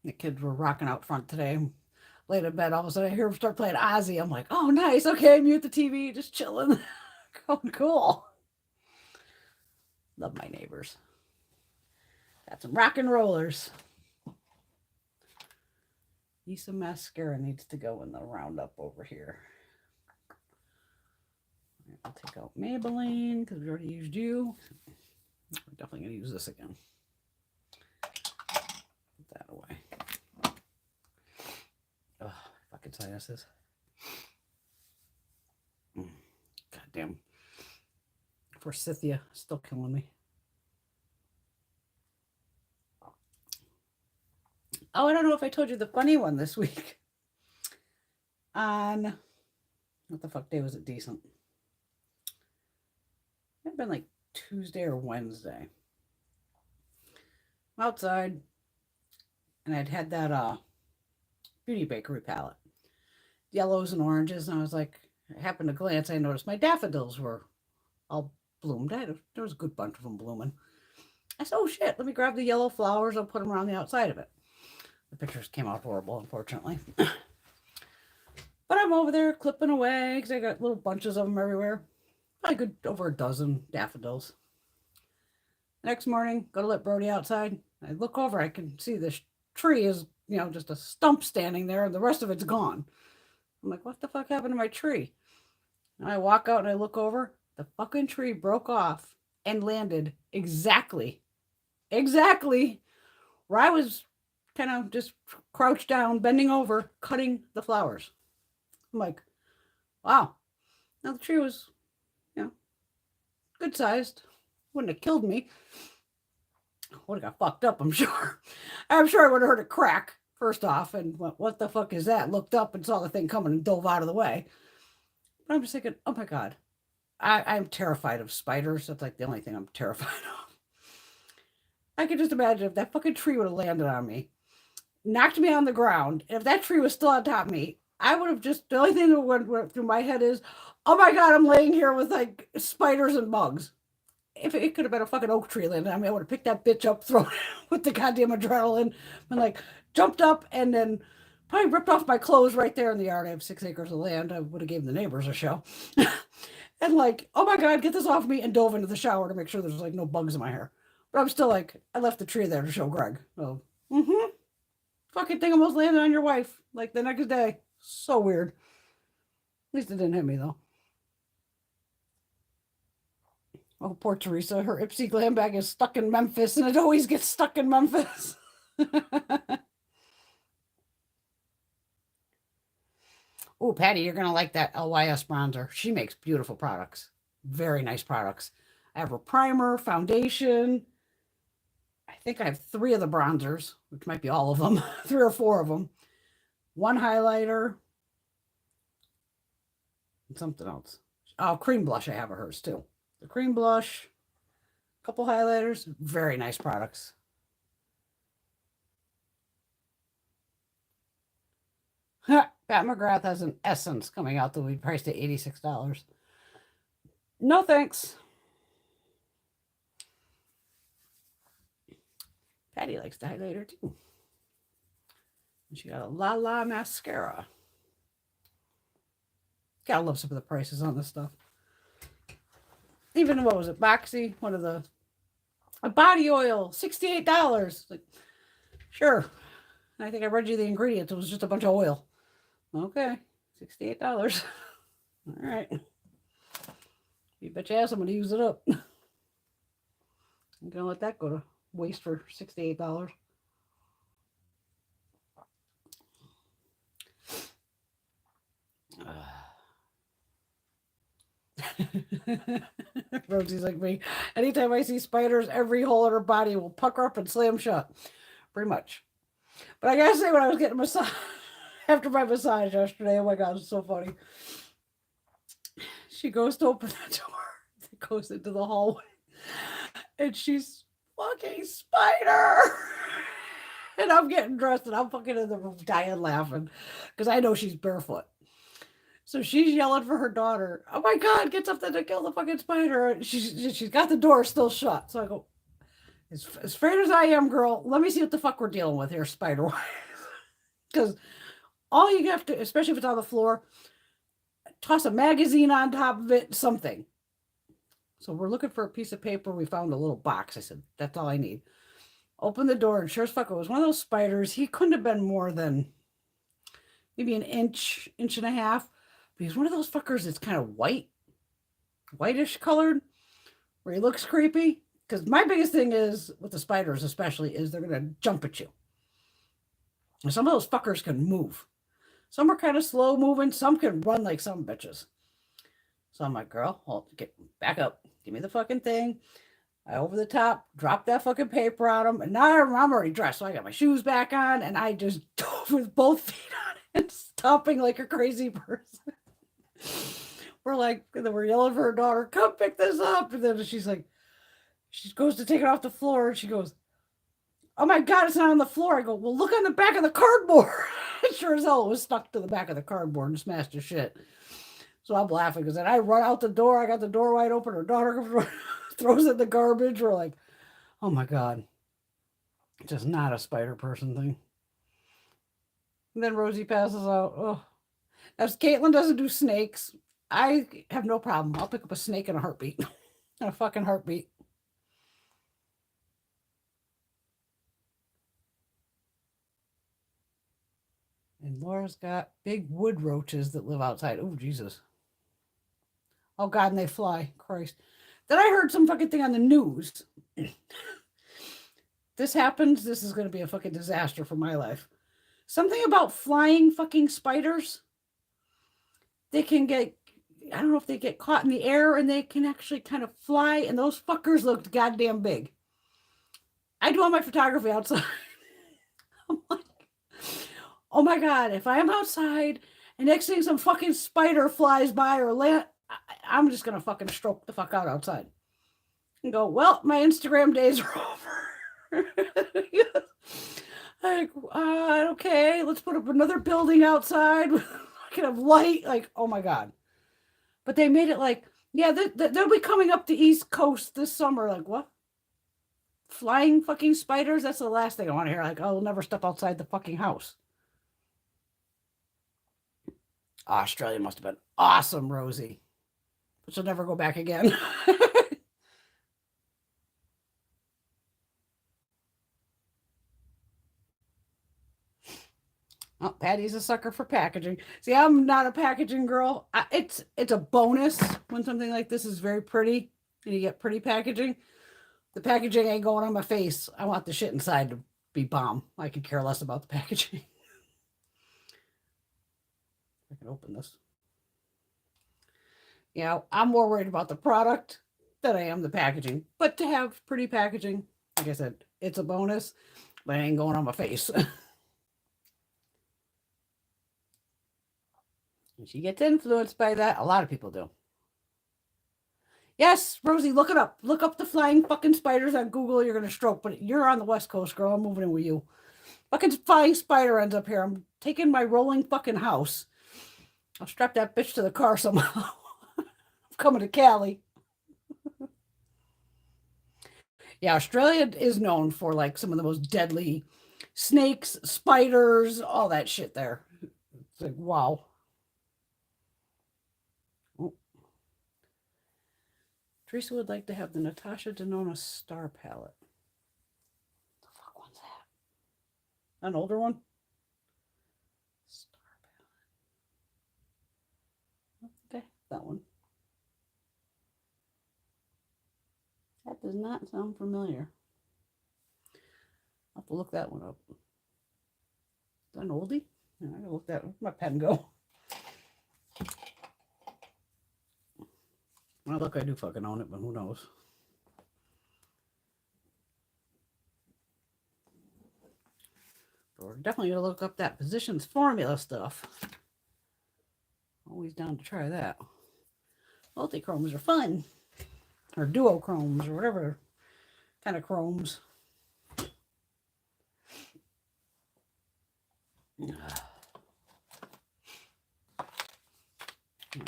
The kids were rocking out front today. Laid in bed, all of a sudden I hear them start playing Ozzy. I'm like, oh, nice. Okay, mute the TV. Just chilling. Going cool. Love my neighbors. Got some rock and rollers. Issa mascara needs to go in the roundup over here. I'll take out Maybelline because we already used you. We're definitely going to use this again. Put that away. Oh, fucking sinuses. Goddamn. Forsythia, still killing me. Oh, I don't know if I told you the funny one this week. On, what the fuck day was it? Decent. It had been like Tuesday or Wednesday. I'm outside, and I'd had that Beauty Bakery palette. Yellows and oranges, and I was like, I happened to glance, I noticed my daffodils were all bloomed. There was a good bunch of them blooming. I said, oh shit, let me grab the yellow flowers, I'll put them around the outside of it. The pictures came out horrible, unfortunately. But I'm over there clipping away, because I got little bunches of them everywhere. Probably good over a dozen daffodils. Next morning, go to let Brody outside. I look over, I can see this tree is, just a stump standing there, and the rest of it's gone. I'm like, what the fuck happened to my tree? And I walk out and I look over. The fucking tree broke off and landed exactly where I was kind of just crouched down, bending over, cutting the flowers. I'm like, wow. Now the tree was, good sized. Wouldn't have killed me. Would have got fucked up, I'm sure. I'm sure I would have heard it crack. First off, and went, what the fuck is that? Looked up and saw the thing coming and dove out of the way. But I'm just thinking, oh my God, I'm terrified of spiders. That's like the only thing I'm terrified of. I can just imagine if that fucking tree would have landed on me, knocked me on the ground, and if that tree was still on top of me, I would have just, the only thing that went through my head is, oh my God, I'm laying here with like spiders and bugs. If it could have been a fucking oak tree landing on me, I would have picked that bitch up, thrown it with the goddamn adrenaline, and like jumped up and then probably ripped off my clothes right there in the yard. I have 6 acres of land. I would have given the neighbors a show. And like, oh my God, get this off me, and dove into the shower to make sure there's like no bugs in my hair. But I'm still like, I left the tree there to show Greg. So, fucking thing almost landed on your wife like the next day. So weird. At least it didn't hit me though. Oh, poor Teresa. Her Ipsy glam bag is stuck in Memphis, and it always gets stuck in Memphis. Oh, Patty, you're going to like that LYS bronzer. She makes beautiful products. Very nice products. I have her primer, foundation. I think I have 3 of the bronzers, which might be all of them. 3 or 4 of them. 1 highlighter. And something else. Oh, cream blush I have of hers too. The cream blush. A couple highlighters. Very nice products. Pat McGrath has an Essence coming out that will be priced at $86. No thanks. Patty likes the highlighter too. And she got a La La mascara. Gotta love some of the prices on this stuff. Even, what was it, Boxy? One of the, a body oil, $68. Like, sure. I think I read you the ingredients. It was just a bunch of oil. Okay, $68. All right. You bet your ass I'm going to use it up. I'm going to let that go to waste for $68. Rosie's like me. Anytime I see spiders, every hole in her body will pucker up and slam shut. Pretty much. But I gotta say, when I was getting a massage, after my massage yesterday, oh my God, it's so funny. She goes to open the door that goes into the hallway, and she's fucking spider. And I'm getting dressed, and I'm fucking in the room dying laughing because I know she's barefoot. So she's yelling for her daughter. Oh my God, get something to kill the fucking spider. She's got the door still shut. So I go, as afraid as I am, girl, let me see what the fuck we're dealing with here, spider-wise. Because all you have to, especially if it's on the floor, toss a magazine on top of it, something. So we're looking for a piece of paper. We found a little box. I said, that's all I need. Open the door, and sure as fuck, it was one of those spiders. He couldn't have been more than maybe an inch and a half. But he's one of those fuckers that's kind of whitish colored, where he looks creepy. Because my biggest thing is, with the spiders especially, is they're going to jump at you. And some of those fuckers can move. Some are kind of slow moving. Some can run like some bitches. So I'm like, girl, hold, get back up. Give me the fucking thing. I over the top, dropped that fucking paper on him, and now I'm already dressed. So I got my shoes back on, and I just dove with both feet on it, stomping like a crazy person. We're like, we're yelling for her daughter, come pick this up. And then she's like, she goes to take it off the floor, and she goes, oh my God, it's not on the floor. I go, well, look on the back of the cardboard. Sure as hell, it was stuck to the back of the cardboard and smashed to shit. So I'm laughing because then I run out the door. I got the door wide open. Her daughter comes, throws it in the garbage. We're like, oh my God. Just not a spider person thing. And then Rosie passes out. Oh, as Caitlin doesn't do snakes, I have no problem. I'll pick up a snake in a heartbeat. In a fucking heartbeat. And Laura's got big wood roaches that live outside. Oh, Jesus. Oh, God, and they fly. Christ. Then I heard some fucking thing on the news. This happens. This is going to be a fucking disaster for my life. Something about flying fucking spiders. They can get, I don't know if they get caught in the air and they can actually kind of fly. And those fuckers looked goddamn big. I do all my photography outside. I'm like, oh my God, if I am outside and next thing some fucking spider flies by or land, I'm just going to fucking stroke the fuck out outside. And go, well, my Instagram days are over. Like, okay, let's put up another building outside with kind of light. Like, oh my God. But they made it like, yeah, they'll be coming up the East Coast this summer. Like, what? Flying fucking spiders? That's the last thing I want to hear. Like, I'll never step outside the fucking house. Australia must have been awesome, Rosie. But she'll never go back again. Oh, Patty's a sucker for packaging. See, I'm not a packaging girl. It's a bonus when something like this is very pretty and you get pretty packaging. The packaging ain't going on my face. I want the shit inside to be bomb. I could care less about the packaging. I can open this. Yeah, I'm more worried about the product than I am the packaging. But to have pretty packaging, like I said, it's a bonus, but it ain't going on my face. She gets influenced by that. A lot of people do. Yes, Rosie, look it up. Look up the flying fucking spiders on Google. You're going to stroke, but you're on the West Coast, girl. I'm moving in with you. Fucking flying spider ends up here. I'm taking my rolling fucking house. I'll strap that bitch to the car somehow. I'm coming to Cali. Yeah, Australia is known for like some of the most deadly snakes, spiders, all that shit there. It's like, wow. Teresa would like to have the Natasha Denona Star Palette. What the fuck one's that? An older one? Star Palette. Okay, that one. That does not sound familiar. I'll have to look that one up. Is that an oldie? Yeah, I gotta look that. Where'd my pen go? Well, look, I do fucking own it, but who knows? But we're definitely gonna look up that Positions formula stuff. Always down to try that. Multi-chromes are fun. Or duochromes, or whatever kind of chromes.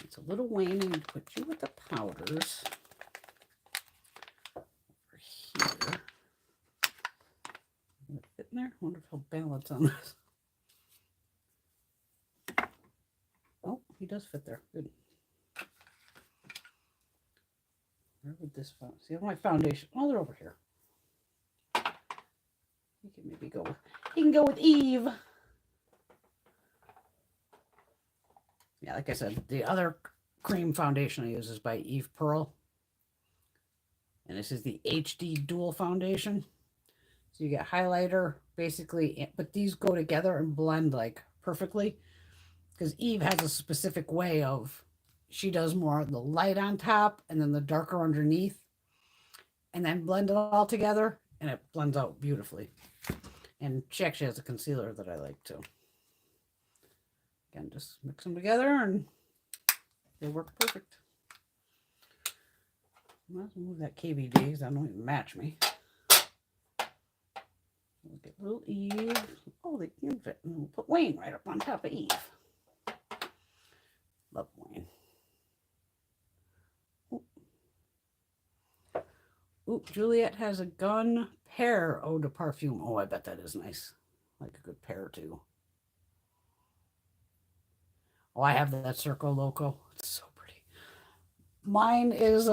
It's a little waning to put you with the powders over here. Will it fit in there? I wonder if he'll balance on this. Oh, he does fit there. Good. Where would this found? See, my foundation. Oh, they're over here. He can maybe go with. He can go with Eve. Yeah, like I said, the other cream foundation I use is by Eve Pearl. And this is the HD Dual Foundation. So you get highlighter, basically, but these go together and blend like perfectly. Because Eve has a specific way of she does more of the light on top and then the darker underneath, and then blend it all together, and it blends out beautifully. And she actually has a concealer that I like too. Again, just mix them together and they work perfect. Let's move that KVD because I don't even match me. We'll get little Eve. Oh, they can fit. And we'll put Wayne right up on top of Eve. Love Wayne. Ooh, Juliet has a gun pear eau de parfum. Oh, I bet that is nice. Like a good pear too. Oh, I have that Circo Loco. It's so pretty. Mine is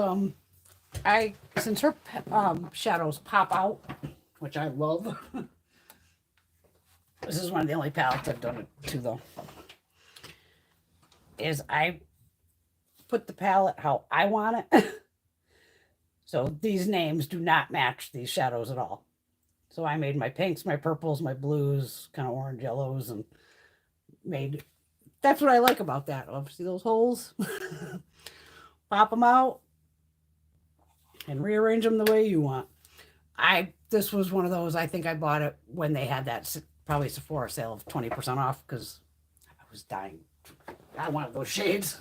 since her shadows pop out, which I love. This is one of the only palettes I've done it to though. Is I put the palette how I want it. So these names do not match these shadows at all. So I made my pinks, my purples, my blues, kind of orange yellows, and made, that's what I like about that. Oh, see those holes? Pop them out and rearrange them the way you want. This was one of those, I think I bought it when they had that probably Sephora sale of 20% off because I was dying. I wanted those shades.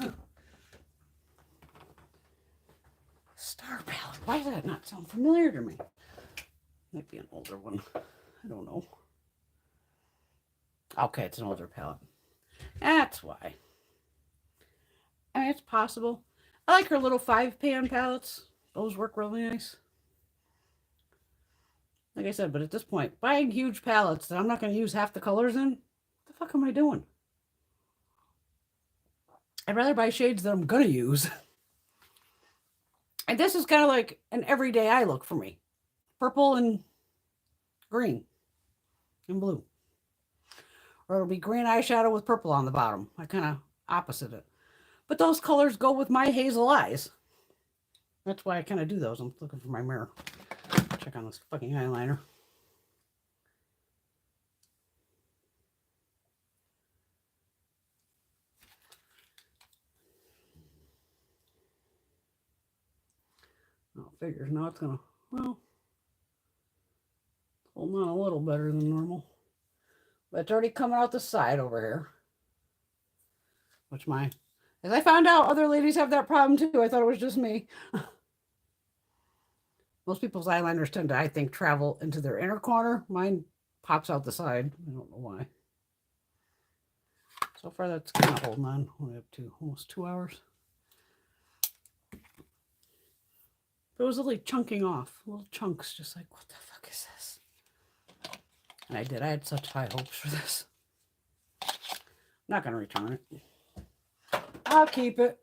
Star palette. Why does that not sound familiar to me? Might be an older one. I don't know. Okay, it's an older palette. That's why. I mean, it's possible. I like her little 5-pan palettes. Those work really nice. Like I said, but at this point, buying huge palettes that I'm not going to use half the colors in, what the fuck am I doing? I'd rather buy shades that I'm going to use. And this is kind of like an everyday eye look for me. Purple and green and blue. Or it'll be green eyeshadow with purple on the bottom. I kind of opposite it. But those colors go with my hazel eyes. That's why I kind of do those. I'm looking for my mirror. Check on this fucking eyeliner. Oh, figures now it's gonna, well, holding on a little better than normal. But it's already coming out the side over here. Which as I found out, other ladies have that problem too. I thought it was just me. Most people's eyeliners tend to, I think, travel into their inner corner. Mine pops out the side. I don't know why. So far, that's kind of holding on. Only up to almost 2 hours. But it was literally chunking off. Little chunks, just like, what the fuck is this? And I did. I had such high hopes for this. I'm not going to return it. I'll keep it.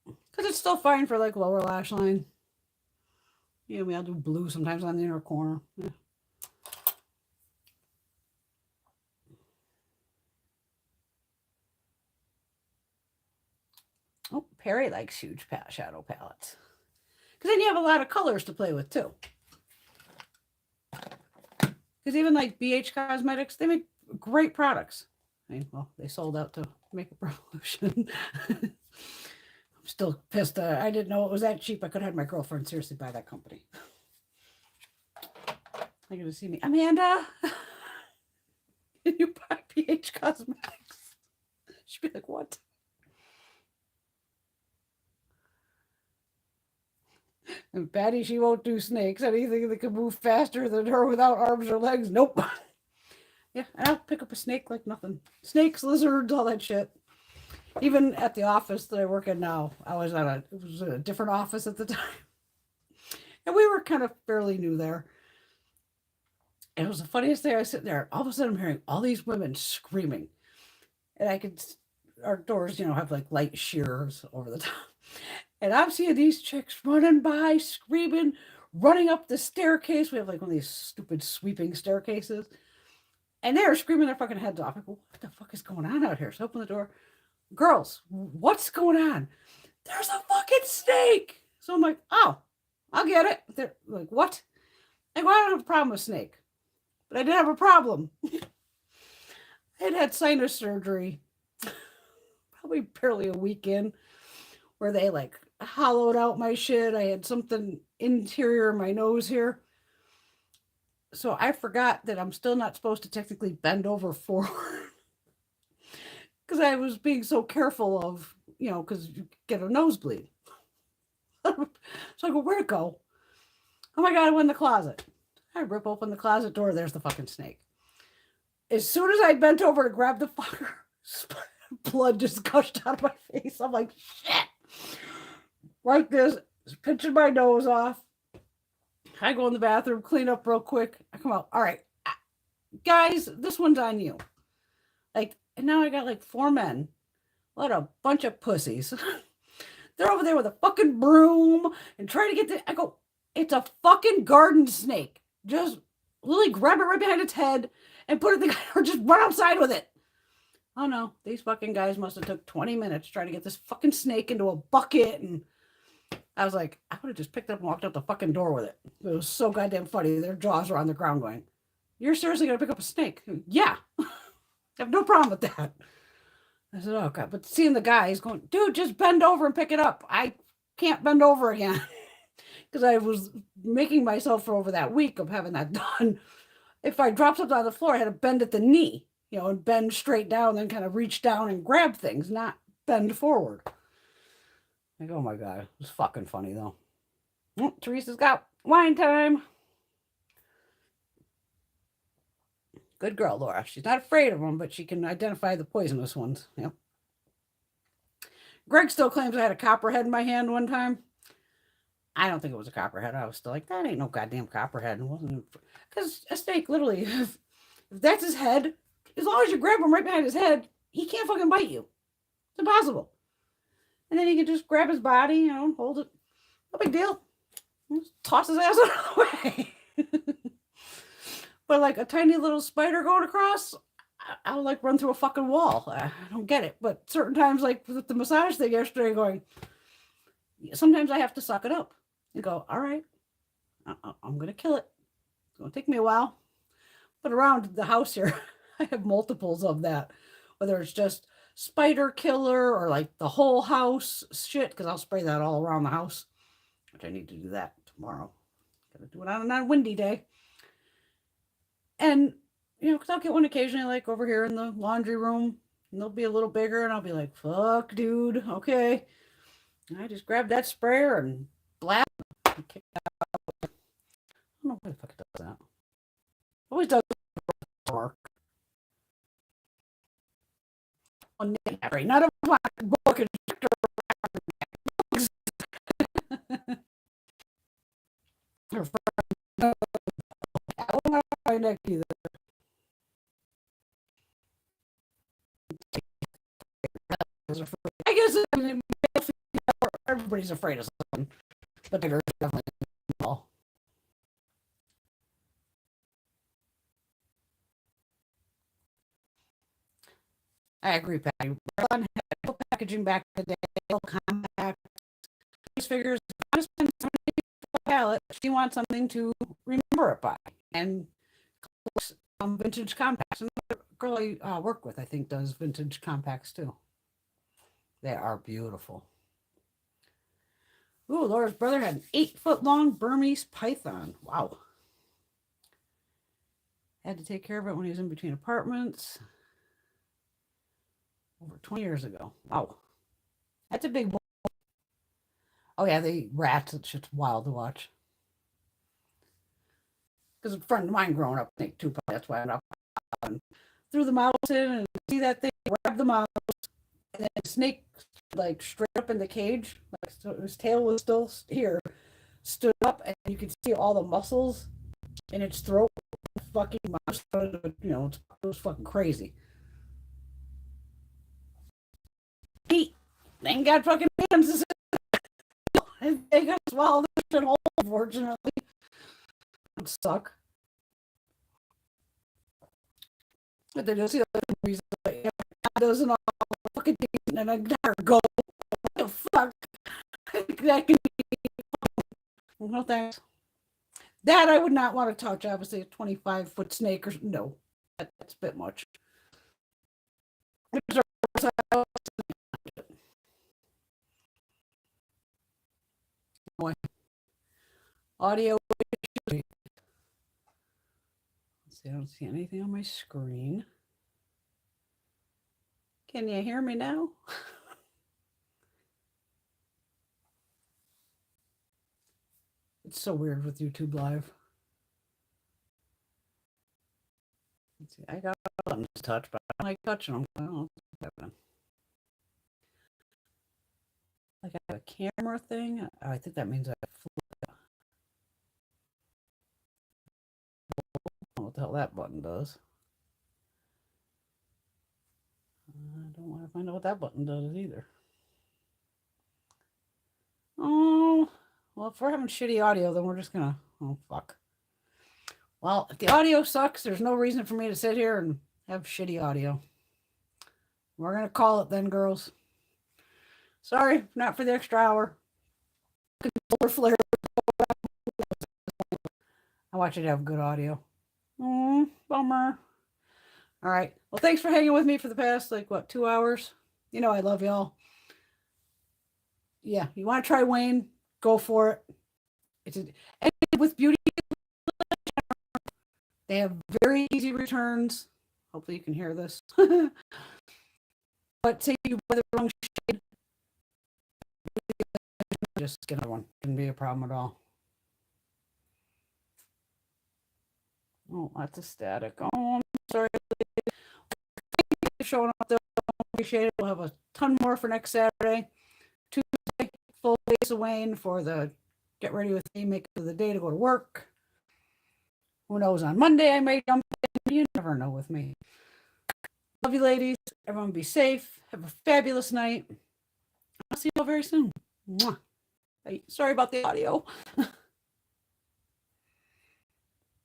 Because it's still fine for like lower lash line. Yeah, I'll do blue sometimes on the inner corner. Yeah. Oh, Perry likes huge shadow palettes. Because then you have a lot of colors to play with too. Because even like BH Cosmetics, they make great products. I mean, well, they sold out to Makeup Revolution. I'm still pissed. I didn't know it was that cheap. I could have had my girlfriend seriously buy that company. They're going to see me. Amanda, can you buy BH Cosmetics? She'd be like, what? And Patty, she won't do snakes. Anything that can move faster than her without arms or legs. Nope. Yeah, and I'll pick up a snake like nothing. Snakes, lizards, all that shit. Even at the office that I work at now, it was a different office at the time. And we were kind of fairly new there. And it was the funniest thing. I was sitting there, all of a sudden I'm hearing all these women screaming. And our doors, have like light shears over the top. And I'm seeing these chicks running by, screaming, running up the staircase. We have like one of these stupid sweeping staircases. And they're screaming their fucking heads off. I go, what the fuck is going on out here? So I open the door. Girls, what's going on? There's a fucking snake. So I'm like, oh, I'll get it. They're like, what? I go, I don't have a problem with snake. But I did have a problem. I had sinus surgery. Probably barely a week in. where they like hollowed out my shit. I had something interior in my nose here. So I forgot that I'm still not supposed to technically bend over forward because I was being so careful of, because you get a nosebleed. So I go, where'd it go? Oh my God, I went in the closet. I rip open the closet door. There's the fucking snake. As soon as I bent over to grab the fucker, blood just gushed out of my face. I'm like, shit. Like this, pinching my nose off. I go in the bathroom, clean up real quick. I come out. All right, guys, this one's on you. Like, and now I got like 4 men. What a bunch of pussies. They're over there with a fucking broom and trying to get the. I go, it's a fucking garden snake. Just literally grab it right behind its head and put it in the or just run outside with it. Oh no, these fucking guys must have took 20 minutes trying to get this fucking snake into a bucket. And I was like, I would have just picked up and walked out the fucking door with it. It was so goddamn funny. Their jaws were on the ground going, you're seriously going to pick up a snake? Yeah. I have no problem with that. I said, oh God. But seeing the guys going, dude, just bend over and pick it up. I can't bend over again. Because I was making myself for over that week of having that done. If I dropped something on the floor, I had to bend at the knee, and bend straight down, then kind of reach down and grab things, not bend forward. Like, oh my God, it was fucking funny though. Oh, Teresa's got wine time. Good girl, Laura. She's not afraid of them, but she can identify the poisonous ones. Yep. Greg still claims I had a copperhead in my hand one time. I don't think it was a copperhead. I was still like, that ain't no goddamn copperhead. It wasn't, because a snake, literally, if that's his head, as long as you grab him right behind his head, he can't fucking bite you. It's impossible. And then you can just grab his body, hold it. No big deal. Just toss his ass out of the way. But like a tiny little spider going across, I'll like run through a fucking wall. I don't get it. But certain times, like with the massage thing yesterday, sometimes I have to suck it up and go, all right, I'm going to kill it. It's going to take me a while. But around the house here, I have multiples of that, whether it's just spider killer or like the whole house shit, because I'll spray that all around the house, which I need to do that tomorrow. Gotta do it on a windy day. And, because I'll get one occasionally, like over here in the laundry room, and they'll be a little bigger, and I'll be like, fuck, dude, okay. And I just grab that sprayer and blast and kick it out. I don't know why the fuck it does that. Always does work. None of my book is I guess everybody's afraid of something, but they're definitely all. I agree, Patty. Packaging back in the day, compact. These figures, I just spend so many for a palette. She wants something to remember it by, and vintage compacts. And the girl I work with, I think, does vintage compacts too. They are beautiful. Ooh, Laura's brother had an 8-foot-long Burmese python. Wow. Had to take care of it when he was in between apartments. Over 20 years ago. Wow. That's a big boy. Oh, yeah, they rats. It's just wild to watch. Because a friend of mine growing up, I think, too, that's why I'm up. Threw the mouse in and see that thing, grab the mouse, and then the snake, like, straight up in the cage. Like, so his tail was still here, stood up, and you could see all the muscles in its throat. Fucking mouse, it was fucking crazy. He ain't got fucking hands. They got swallowed this shit whole, unfortunately. It would suck. But then you'll see the movies like doesn't all fucking decent and I gotta go. What the fuck? That can be no thanks. That I would not want to touch. Obviously, a 25-foot snake or no. That's a bit much. Audio. Let's see, I don't see anything on my screen. Can you hear me now? It's so weird with YouTube Live. Let's see, I got buttons to touch, but I don't like touching them. Oh, like I have a camera thing. I think that means I flip. I don't know what the hell that button does. I don't want to find out what that button does either. Oh, well, if we're having shitty audio, then we're just gonna, oh, fuck. Well, if the audio sucks, there's no reason for me to sit here and have shitty audio. We're gonna call it then, girls. Sorry, not for the extra hour. Controller flare. I want you to have good audio. Bummer. All right. Well, thanks for hanging with me for the past, 2 hours? You know I love y'all. Yeah, you want to try Wayne? Go for it. And with Beauty, they have very easy returns. Hopefully you can hear this. But say you buy the wrong shade, just get another one. Shouldn't be a problem at all. Oh, lots of static. Oh, I'm sorry. Showing up there. Appreciate it. We'll have a ton more for next Saturday. Tuesday, full face of Wayne for the get ready with me, make it to the day to go to work. Who knows? On Monday, I may jump in. You never know with me. Love you, ladies. Everyone be safe. Have a fabulous night. I'll see you all very soon. Mwah. Sorry about the audio.